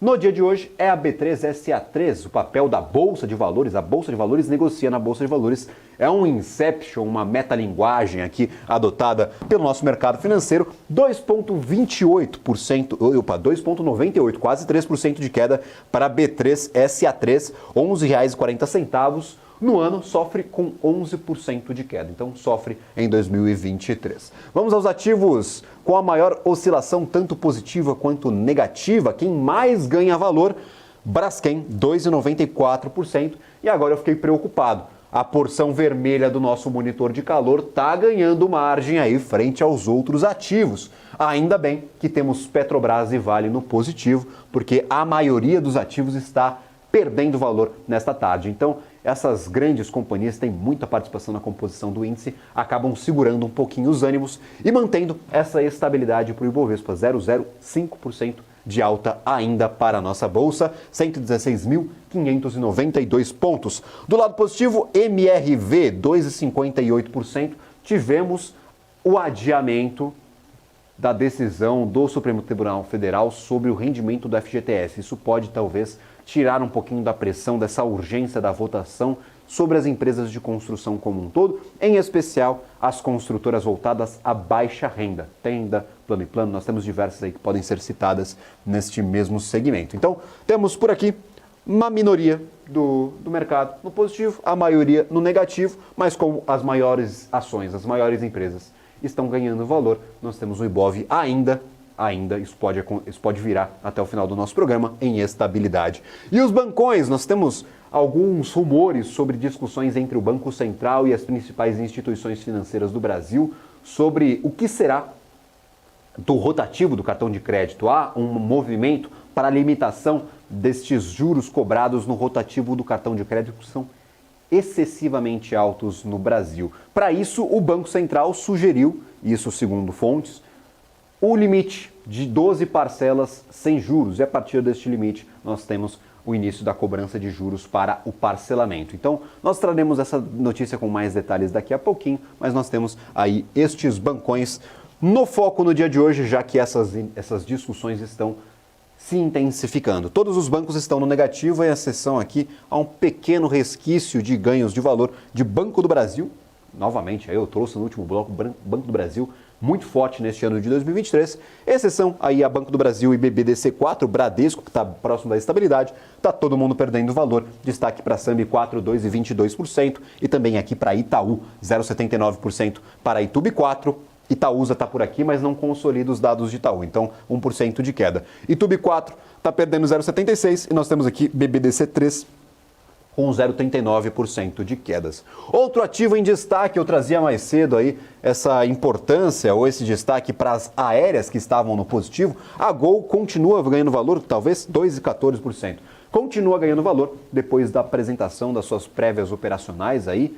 no dia de hoje é a B3SA3, o papel da Bolsa de Valores. A Bolsa de Valores negocia na Bolsa de Valores. É um inception, uma metalinguagem aqui adotada pelo nosso mercado financeiro. 2,98%, quase 3% de queda para a B3SA3, R$ 11,40. No ano, sofre com 11% de queda, então sofre em 2023. Vamos aos ativos com a maior oscilação, tanto positiva quanto negativa. Quem mais ganha valor? Braskem, 2,94%. E agora eu fiquei preocupado. A porção vermelha do nosso monitor de calor está ganhando margem aí frente aos outros ativos. Ainda bem que temos Petrobras e Vale no positivo, porque a maioria dos ativos está perdendo valor nesta tarde. Então, essas grandes companhias têm muita participação na composição do índice, acabam segurando um pouquinho os ânimos e mantendo essa estabilidade para o Ibovespa, 0,05% de alta ainda para a nossa bolsa, 116.592 pontos. Do lado positivo, MRV, 2,58%, tivemos o adiamento da decisão do Supremo Tribunal Federal sobre o rendimento do FGTS. Isso pode, talvez, tirar um pouquinho da pressão dessa urgência da votação sobre as empresas de construção como um todo, em especial as construtoras voltadas à baixa renda. Tenda, Plano e Plano, nós temos diversas aí que podem ser citadas neste mesmo segmento. Então, temos por aqui uma minoria do mercado no positivo, a maioria no negativo, mas como as maiores ações, as maiores empresas estão ganhando valor, nós temos o Ibov ainda, isso pode virar até o final do nosso programa em estabilidade. E os bancões, nós temos alguns rumores sobre discussões entre o Banco Central e as principais instituições financeiras do Brasil sobre o que será do rotativo do cartão de crédito. Há um movimento para a limitação destes juros cobrados no rotativo do cartão de crédito, que são excessivamente altos no Brasil. Para isso, o Banco Central sugeriu, isso segundo fontes, o limite de 12 parcelas sem juros. E a partir deste limite, nós temos o início da cobrança de juros para o parcelamento. Então, nós traremos essa notícia com mais detalhes daqui a pouquinho, mas nós temos aí estes bancões no foco no dia de hoje, já que essas discussões estão se intensificando. Todos os bancos estão no negativo, em exceção aqui a um pequeno resquício de ganhos de valor de Banco do Brasil. Novamente, aí eu trouxe no último bloco Banco do Brasil, muito forte neste ano de 2023, exceção aí a Banco do Brasil e BBDC4, Bradesco, que está próximo da estabilidade, está todo mundo perdendo valor. Destaque para Sambi 4, 2,22% e também aqui para Itaú, 0,79% para Itubi 4, Itaúsa está por aqui, mas não consolida os dados de Itaú, então 1% de queda. Itube 4 está perdendo 0,76% e nós temos aqui BBDC 3 com 0,39% de quedas. Outro ativo em destaque, eu trazia mais cedo aí essa importância ou esse destaque para as aéreas que estavam no positivo. A Gol continua ganhando valor, talvez 2,14%. Continua ganhando valor depois da apresentação das suas prévias operacionais aí,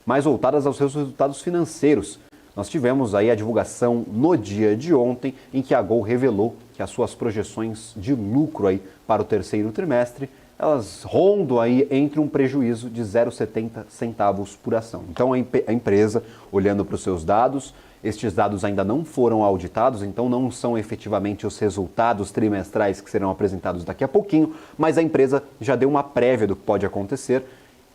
mais voltadas aos seus resultados financeiros. Nós tivemos aí a divulgação no dia de ontem, em que a Gol revelou que as suas projeções de lucro aí para o terceiro trimestre, elas rondam aí entre um prejuízo de 0,70 centavos por ação. Então a empresa, olhando para os seus dados, estes dados ainda não foram auditados, então não são efetivamente os resultados trimestrais que serão apresentados daqui a pouquinho, mas a empresa já deu uma prévia do que pode acontecer.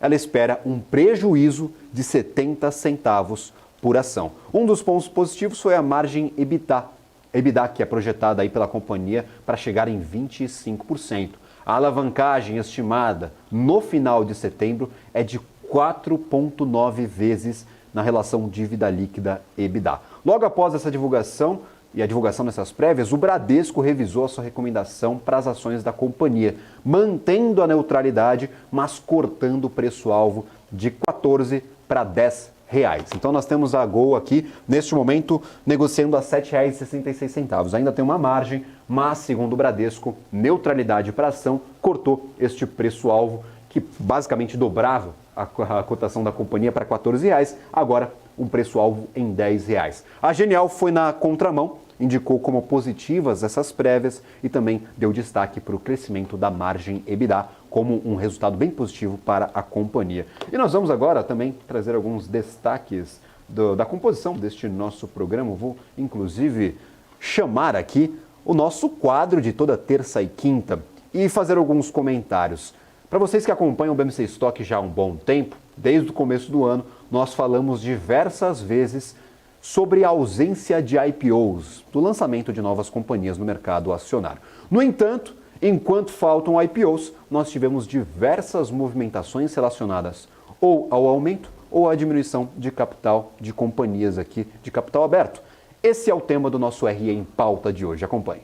Ela espera um prejuízo de 70 centavos por ação. Um dos pontos positivos foi a margem EBITDA, que é projetada aí pela companhia para chegar em 25%. A alavancagem estimada no final de setembro é de 4,9 vezes na relação dívida líquida EBITDA. Logo após essa divulgação e a divulgação dessas prévias, o Bradesco revisou a sua recomendação para as ações da companhia, mantendo a neutralidade, mas cortando o preço-alvo de 14 para 10 reais. Então nós temos a Gol aqui, neste momento, negociando a R$ 7,66. Ainda tem uma margem, mas, segundo o Bradesco, neutralidade para a ação cortou este preço-alvo, que basicamente dobrava a cotação da companhia para R$ 14 reais, agora um preço-alvo em R$ 10 reais. A Genial foi na contramão, indicou como positivas essas prévias e também deu destaque para o crescimento da margem EBITDA como um resultado bem positivo para a companhia. E nós vamos agora também trazer alguns destaques da composição deste nosso programa. Vou, inclusive, chamar aqui o nosso quadro de toda terça e quinta e fazer alguns comentários. Para vocês que acompanham o BMC Stock já há um bom tempo, desde o começo do ano, nós falamos diversas vezes sobre a ausência de IPOs, do lançamento de novas companhias no mercado acionário. No entanto, enquanto faltam IPOs, nós tivemos diversas movimentações relacionadas ou ao aumento ou à diminuição de capital de companhias aqui de capital aberto. Esse é o tema do nosso RE em Pauta de hoje. Acompanhe.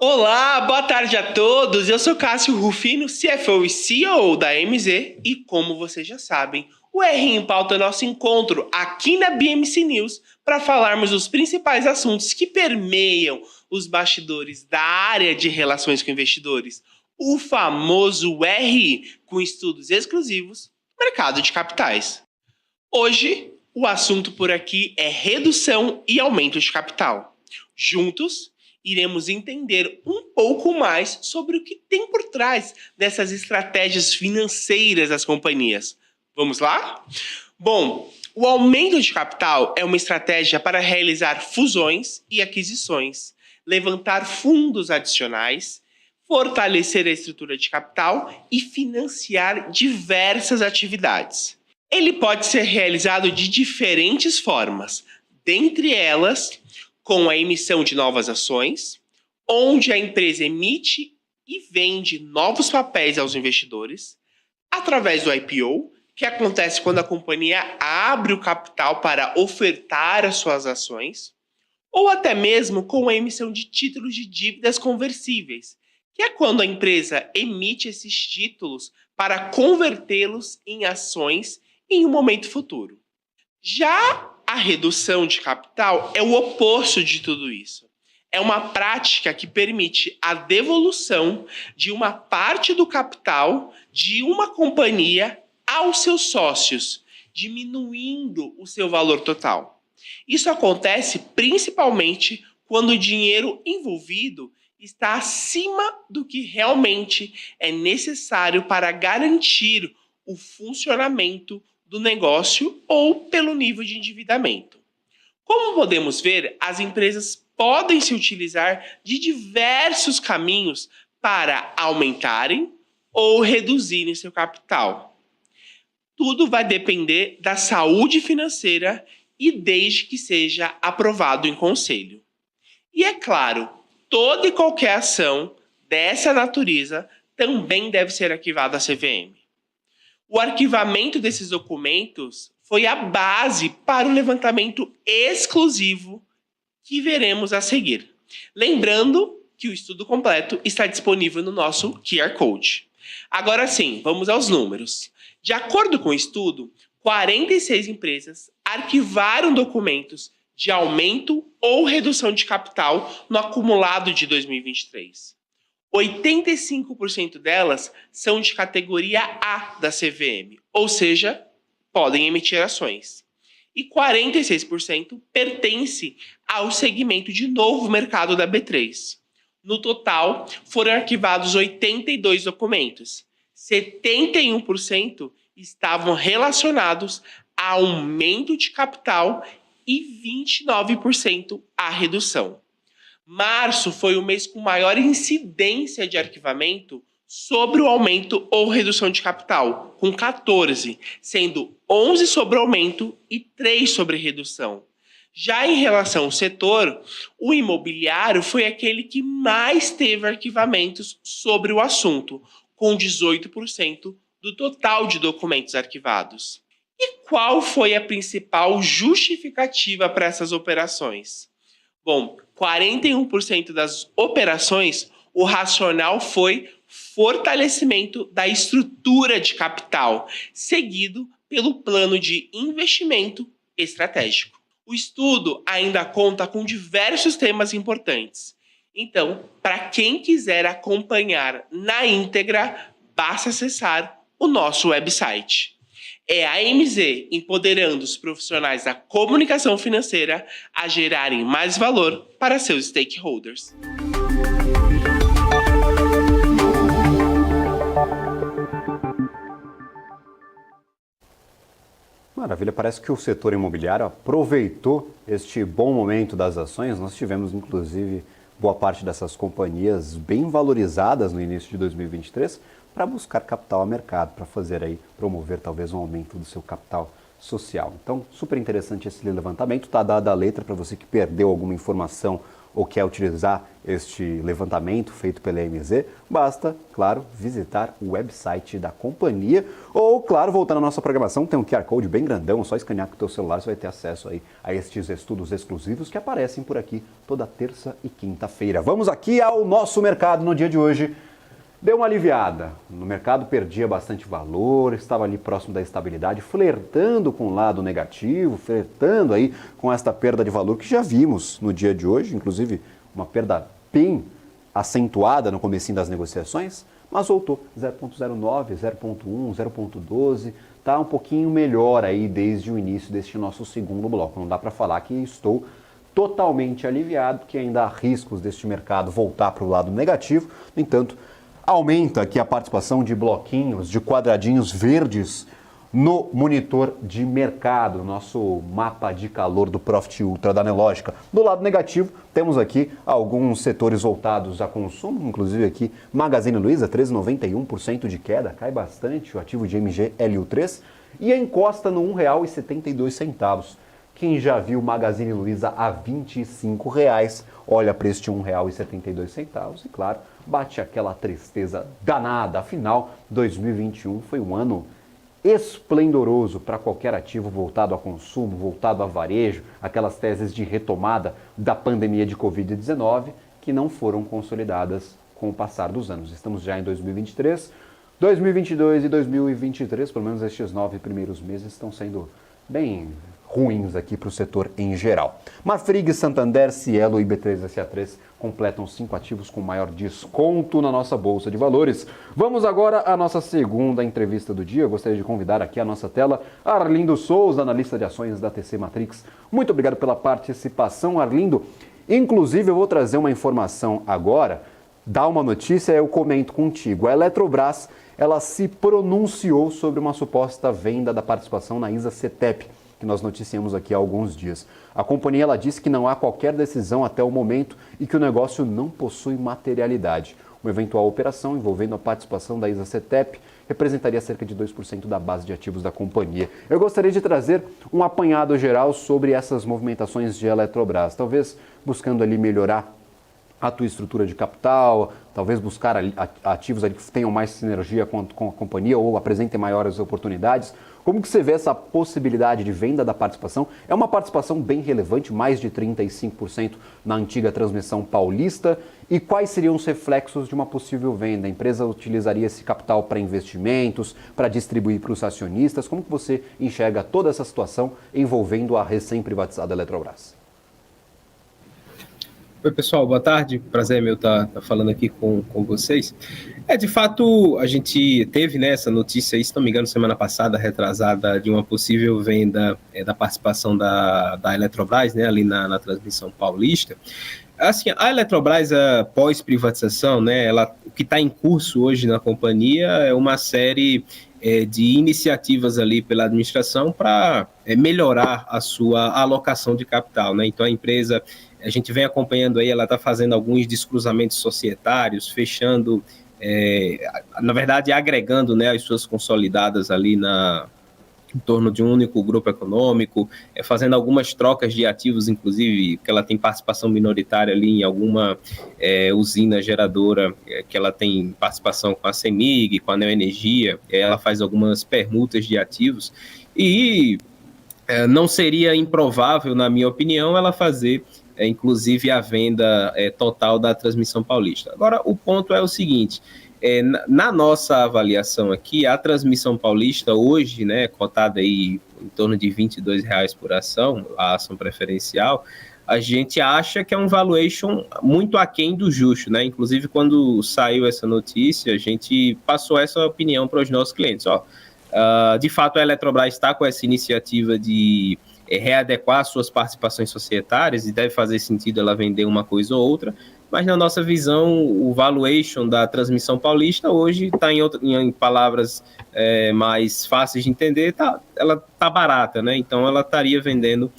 Olá, boa tarde a todos. Eu sou Cássio Rufino, CFO e CEO da MZ, e como vocês já sabem, o RE em Pauta é nosso encontro aqui na BMC News para falarmos dos principais assuntos que permeiam os bastidores da área de relações com investidores, o famoso RI, com estudos exclusivos do mercado de capitais. Hoje, o assunto por aqui é redução e aumento de capital. Juntos, iremos entender um pouco mais sobre o que tem por trás dessas estratégias financeiras das companhias. Vamos lá? Bom, o aumento de capital é uma estratégia para realizar fusões e aquisições, levantar fundos adicionais, fortalecer a estrutura de capital e financiar diversas atividades. Ele pode ser realizado de diferentes formas, dentre elas, com a emissão de novas ações, onde a empresa emite e vende novos papéis aos investidores, através do IPO, que acontece quando a companhia abre o capital para ofertar as suas ações, ou até mesmo com a emissão de títulos de dívidas conversíveis, que é quando a empresa emite esses títulos para convertê-los em ações em um momento futuro. Já a redução de capital é o oposto de tudo isso. É uma prática que permite a devolução de uma parte do capital de uma companhia aos seus sócios, diminuindo o seu valor total. Isso acontece principalmente quando o dinheiro envolvido está acima do que realmente é necessário para garantir o funcionamento do negócio ou pelo nível de endividamento. Como podemos ver, as empresas podem se utilizar de diversos caminhos para aumentarem ou reduzirem seu capital. Tudo vai depender da saúde financeira e desde que seja aprovado em conselho. E é claro, toda e qualquer ação dessa natureza também deve ser arquivado à CVM. O arquivamento desses documentos foi a base para o levantamento exclusivo que veremos a seguir. Lembrando que o estudo completo está disponível no nosso QR Code. Agora sim, vamos aos números. De acordo com o estudo, 46 empresas arquivaram documentos de aumento ou redução de capital no acumulado de 2023. 85% delas são de categoria A da CVM, ou seja, podem emitir ações. E 46% pertence ao segmento de novo mercado da B3. No total, foram arquivados 82 documentos. 71% estavam relacionados a aumento de capital e 29% a redução. Março foi o mês com maior incidência de arquivamento sobre o aumento ou redução de capital, com 14, sendo 11 sobre aumento e 3 sobre redução. Já em relação ao setor, o imobiliário foi aquele que mais teve arquivamentos sobre o assunto, com 18% do total de documentos arquivados. E qual foi a principal justificativa para essas operações? Bom, 41% das operações, o racional foi fortalecimento da estrutura de capital, seguido pelo plano de investimento estratégico. O estudo ainda conta com diversos temas importantes. Então, para quem quiser acompanhar na íntegra, basta acessar o nosso website. É a MZ empoderando os profissionais da comunicação financeira a gerarem mais valor para seus stakeholders. Maravilha, parece que o setor imobiliário aproveitou este bom momento das ações. Nós tivemos, inclusive, boa parte dessas companhias bem valorizadas no início de 2023 para buscar capital a mercado, para fazer aí, promover talvez um aumento do seu capital social. Então, super interessante esse levantamento, está dada a letra para você que perdeu alguma informação ou quer utilizar este levantamento feito pela MZ, basta, claro, visitar o website da companhia ou, claro, voltar na nossa programação, tem um QR Code bem grandão, é só escanear com o teu celular, você vai ter acesso aí a estes estudos exclusivos que aparecem por aqui toda terça e quinta-feira. Vamos aqui ao nosso mercado no dia de hoje. Deu uma aliviada, o mercado perdia bastante valor, estava ali próximo da estabilidade, flertando com o lado negativo, flertando aí com esta perda de valor que já vimos no dia de hoje, inclusive uma perda bem acentuada no comecinho das negociações, mas voltou 0,09, 0,1, 0,12, tá um pouquinho melhor aí desde o início deste nosso segundo bloco. Não dá para falar que estou totalmente aliviado, porque ainda há riscos deste mercado voltar para o lado negativo, no entanto, aumenta aqui a participação de bloquinhos, de quadradinhos verdes no monitor de mercado, nosso mapa de calor do Profit Ultra da Nelogica. Do lado negativo, temos aqui alguns setores voltados a consumo, inclusive aqui Magazine Luiza, 13,91% de queda, cai bastante o ativo de MGLU3 e encosta no R$ 1,72. Quem já viu Magazine Luiza a R$ 25, olha para este R$ 1,72 e, claro, bate aquela tristeza danada. Afinal, 2021 foi um ano esplendoroso para qualquer ativo voltado a consumo, voltado a varejo, aquelas teses de retomada da pandemia de Covid-19 que não foram consolidadas com o passar dos anos. Estamos já em 2023, 2022 e 2023, pelo menos estes 9 primeiros meses estão sendo bem ruins aqui para o setor em geral. Marfrig, Santander, Cielo e B3SA3 completam 5 ativos com maior desconto na nossa Bolsa de Valores. Vamos agora à nossa segunda entrevista do dia. Eu gostaria de convidar aqui à nossa tela Arlindo Souza, analista de ações da TC Matrix. Muito obrigado pela participação, Arlindo. Inclusive, eu vou trazer uma informação agora, dar uma notícia, eu comento contigo. A Eletrobras, ela se pronunciou sobre uma suposta venda da participação na ISA-CETEP, que nós noticiamos aqui há alguns dias. A companhia ela disse que não há qualquer decisão até o momento e que o negócio não possui materialidade. Uma eventual operação envolvendo a participação da ISA-CETEP representaria cerca de 2% da base de ativos da companhia. Eu gostaria de trazer um apanhado geral sobre essas movimentações de Eletrobras, talvez buscando ali melhorar a tua estrutura de capital, talvez buscar ativos ali que tenham mais sinergia com a companhia ou apresentem maiores oportunidades. Como que você vê essa possibilidade de venda da participação? É uma participação bem relevante, mais de 35% na antiga Transmissão Paulista. E quais seriam os reflexos de uma possível venda? A empresa utilizaria esse capital para investimentos, para distribuir para os acionistas? Como que você enxerga toda essa situação envolvendo a recém-privatizada Eletrobras? Oi, pessoal, boa tarde. Prazer meu estar falando aqui com vocês. De fato, a gente teve essa notícia aí, se não me engano, semana passada, retrasada, de uma possível venda da participação da Eletrobras, né, ali na Transmissão Paulista. Assim, a Eletrobras, pós-privatização, né, o que está em curso hoje na companhia é uma série de iniciativas ali pela administração para melhorar a sua alocação de capital, né? Então, a empresa, a gente vem acompanhando aí, ela está fazendo alguns descruzamentos societários, fechando, na verdade, agregando, né, as suas consolidadas ali em torno de um único grupo econômico, fazendo algumas trocas de ativos, inclusive, que ela tem participação minoritária ali em alguma usina geradora, que ela tem participação com a CEMIG, com a Neoenergia, ela faz algumas permutas de ativos, e não seria improvável, na minha opinião, ela fazer, inclusive, a venda total da Transmissão Paulista. Agora, o ponto é o seguinte: na nossa avaliação aqui, a Transmissão Paulista hoje, né, cotada aí em torno de R$22 por ação, a ação preferencial, a gente acha que é um valuation muito aquém do justo, né? Inclusive, quando saiu essa notícia, a gente passou essa opinião para os nossos clientes. De fato, a Eletrobras está com essa iniciativa de readequar suas participações societárias e deve fazer sentido ela vender uma coisa ou outra, mas na nossa visão, o valuation da Transmissão Paulista hoje está, em palavras mais fáceis de entender, ela está barata, né? Então ela estaria vendendo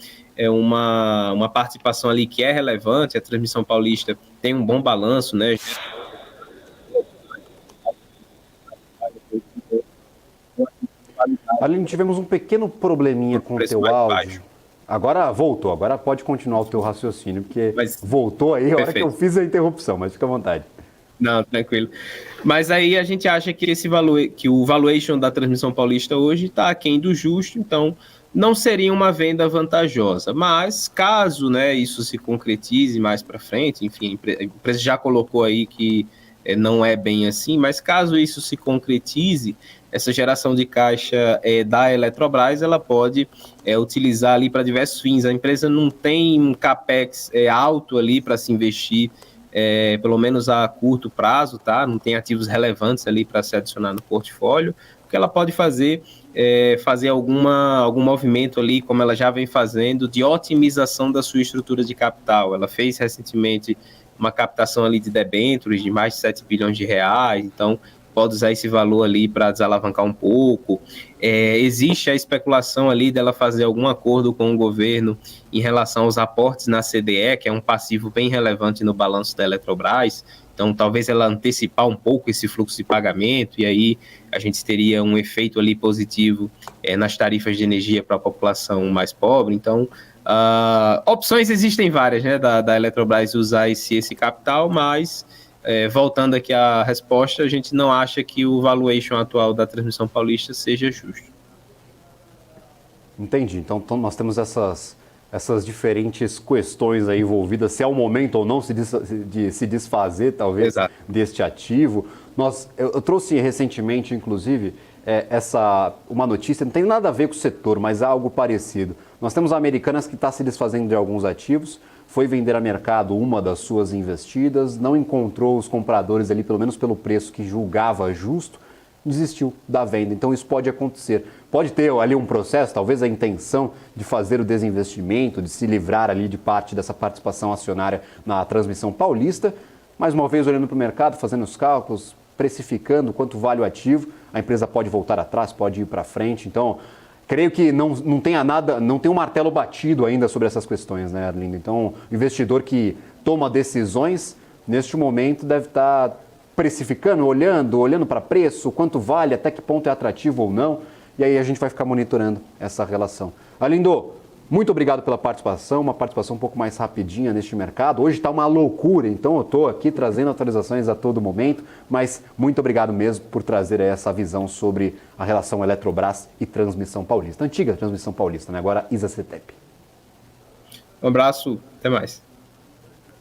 uma participação ali que é relevante. A Transmissão Paulista tem um bom balanço, né? Aline, tivemos um pequeno probleminha com o teu áudio. Baixo. Agora voltou, agora pode continuar o teu raciocínio, porque voltou aí a hora que eu fiz a interrupção, mas fica à vontade. Não, tranquilo. Mas aí a gente acha que que o valuation da Transmissão Paulista hoje está aquém do justo, então não seria uma venda vantajosa. Mas caso, né, isso se concretize mais para frente, enfim, a empresa já colocou aí que não é bem assim, mas caso isso se concretize, essa geração de caixa da Eletrobras, ela pode utilizar ali para diversos fins. A empresa não tem um capex alto ali para se investir, pelo menos a curto prazo, tá? Não tem ativos relevantes ali para se adicionar no portfólio. O que ela pode fazer algum movimento ali, como ela já vem fazendo, de otimização da sua estrutura de capital. Ela fez recentemente uma captação ali de debêntures de mais de 7 bilhões de reais, então pode usar esse valor ali para desalavancar um pouco. Existe a especulação ali dela fazer algum acordo com o governo em relação aos aportes na CDE, que é um passivo bem relevante no balanço da Eletrobras. Então, talvez ela antecipar um pouco esse fluxo de pagamento, e aí a gente teria um efeito ali positivo nas tarifas de energia para a população mais pobre. Então, opções existem várias, né, da Eletrobras usar esse capital, mas voltando aqui à resposta, a gente não acha que o valuation atual da Transmissão Paulista seja justo. Entendi. Então nós temos essas diferentes questões aí envolvidas, se é o momento ou não de se desfazer, talvez, deste ativo. Eu trouxe recentemente, inclusive, uma notícia, não tem nada a ver com o setor, mas é algo parecido. Nós temos a Americanas que está se desfazendo de alguns ativos, foi vender a mercado uma das suas investidas, não encontrou os compradores ali, pelo menos pelo preço que julgava justo, desistiu da venda. Então isso pode acontecer. Pode ter ali um processo, talvez a intenção de fazer o desinvestimento, de se livrar ali de parte dessa participação acionária na Transmissão Paulista. Mais uma vez, olhando para o mercado, fazendo os cálculos, precificando quanto vale o ativo, a empresa pode voltar atrás, pode ir para frente. Então, creio que não tenha nada, não tem um martelo batido ainda sobre essas questões, né, Arlindo? Então, o investidor que toma decisões, neste momento, deve estar precificando, olhando para preço, quanto vale, até que ponto é atrativo ou não, e aí a gente vai ficar monitorando essa relação. Arlindo, muito obrigado pela participação, uma participação um pouco mais rapidinha neste mercado. Hoje está uma loucura, então eu estou aqui trazendo atualizações a todo momento, mas muito obrigado mesmo por trazer essa visão sobre a relação Eletrobras e Transmissão Paulista. Antiga Transmissão Paulista, né? Agora ISA-CETEP. Um abraço, até mais.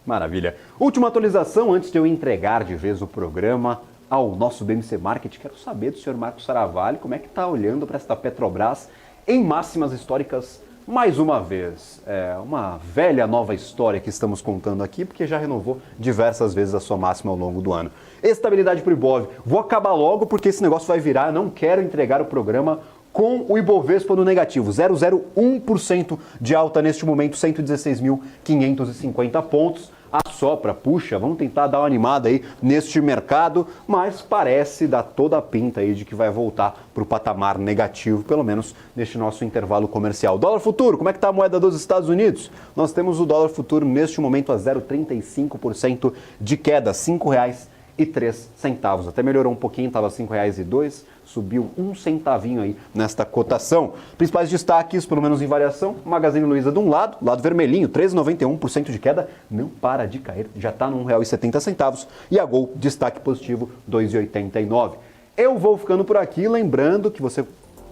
Maravilha. Última atualização antes de eu entregar de vez o programa ao nosso BMC Market. Quero saber do senhor Marcos Saravalli como é que está olhando para esta Petrobras em máximas históricas mais uma vez. É uma velha nova história que estamos contando aqui, porque já renovou diversas vezes a sua máxima ao longo do ano. Estabilidade para o Ibov. Vou acabar logo porque esse negócio vai virar. Eu não quero entregar o programa com o Ibovespa no negativo. 0,01% de alta neste momento, 116.550 pontos. Assopra, puxa, vamos tentar dar uma animada aí neste mercado, mas parece dar toda a pinta aí de que vai voltar para o patamar negativo, pelo menos neste nosso intervalo comercial. Dólar futuro, como é que está a moeda dos Estados Unidos? Nós temos o dólar futuro neste momento a 0,35% de queda, R$ 5,03. Até melhorou um pouquinho, estava R$ 5,02. Subiu um centavinho aí nesta cotação. Principais destaques, pelo menos em variação, Magazine Luiza de um lado vermelhinho, 13,91% de queda, não para de cair, já está no R$ 1,70. E a Gol, destaque positivo, 2,89. Eu vou ficando por aqui, lembrando que você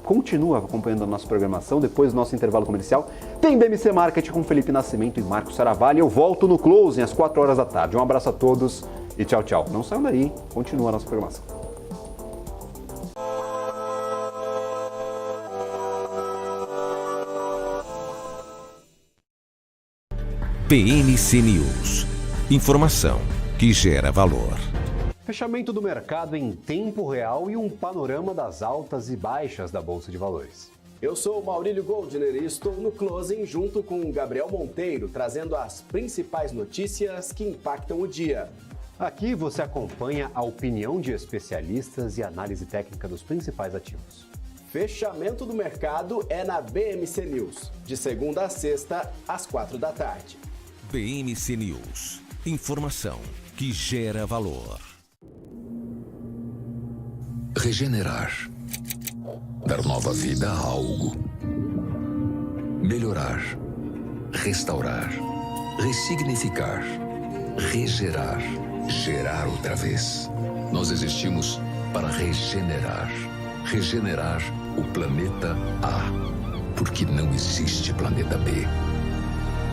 continua acompanhando a nossa programação depois do nosso intervalo comercial. Tem BMC Market com Felipe Nascimento e Marcos Saravalli. Eu volto no Closing às 4 horas da tarde. Um abraço a todos e tchau, tchau. Não saiam daí, continua a nossa programação. BMC News. Informação que gera valor. Fechamento do mercado em tempo real e um panorama das altas e baixas da Bolsa de Valores. Eu sou o Maurílio Goldner e estou no Closing junto com o Gabriel Monteiro, trazendo as principais notícias que impactam o dia. Aqui você acompanha a opinião de especialistas e análise técnica dos principais ativos. Fechamento do mercado é na BMC News, de segunda a sexta, às 4 da tarde. BMC News. Informação que gera valor. Regenerar. Dar nova vida a algo. Melhorar. Restaurar. Ressignificar. Regerar. Gerar outra vez. Nós existimos para regenerar. Regenerar o planeta A. Porque não existe planeta B.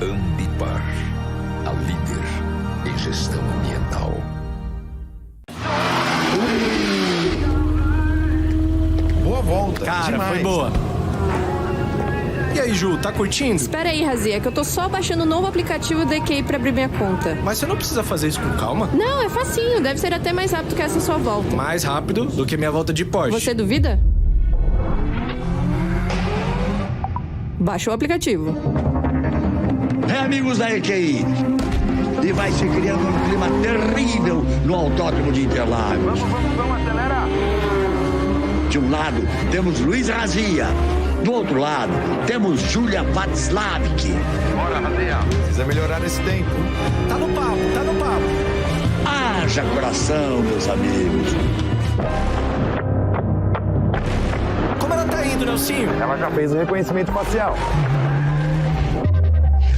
Ambipar, a líder em gestão ambiental. Boa volta. Cara, demais. Foi boa. E aí, Ju, tá curtindo? Espera aí, Razia, que eu tô só baixando o novo aplicativo da EQI pra abrir minha conta. Mas você não precisa fazer isso com calma? Não, é facinho. Deve ser até mais rápido que essa sua volta. Mais rápido do que minha volta de Porsche. Você duvida? Baixa o aplicativo. Amigos da EQI, e vai se criando um clima terrível no Autódromo de Interlagos. Vamos, acelera! De um lado, temos Luiz Razia. Do outro lado, temos Julia Václavik. Bora, Razia! Precisa melhorar esse tempo. Tá no papo, tá no papo. Haja coração, meus amigos. Como ela tá indo, Nelsinho? Ela já fez o reconhecimento facial.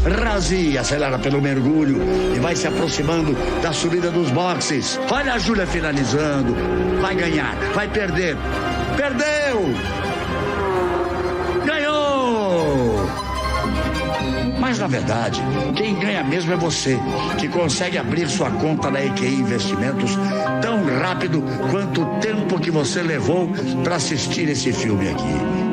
Razia acelera pelo mergulho e vai se aproximando da subida dos boxes. Olha a Júlia finalizando. Vai ganhar, vai perder. Perdeu! Ganhou! Mas, na verdade, quem ganha mesmo é você, que consegue abrir sua conta na EQI Investimentos tão rápido quanto o tempo que você levou para assistir esse filme aqui.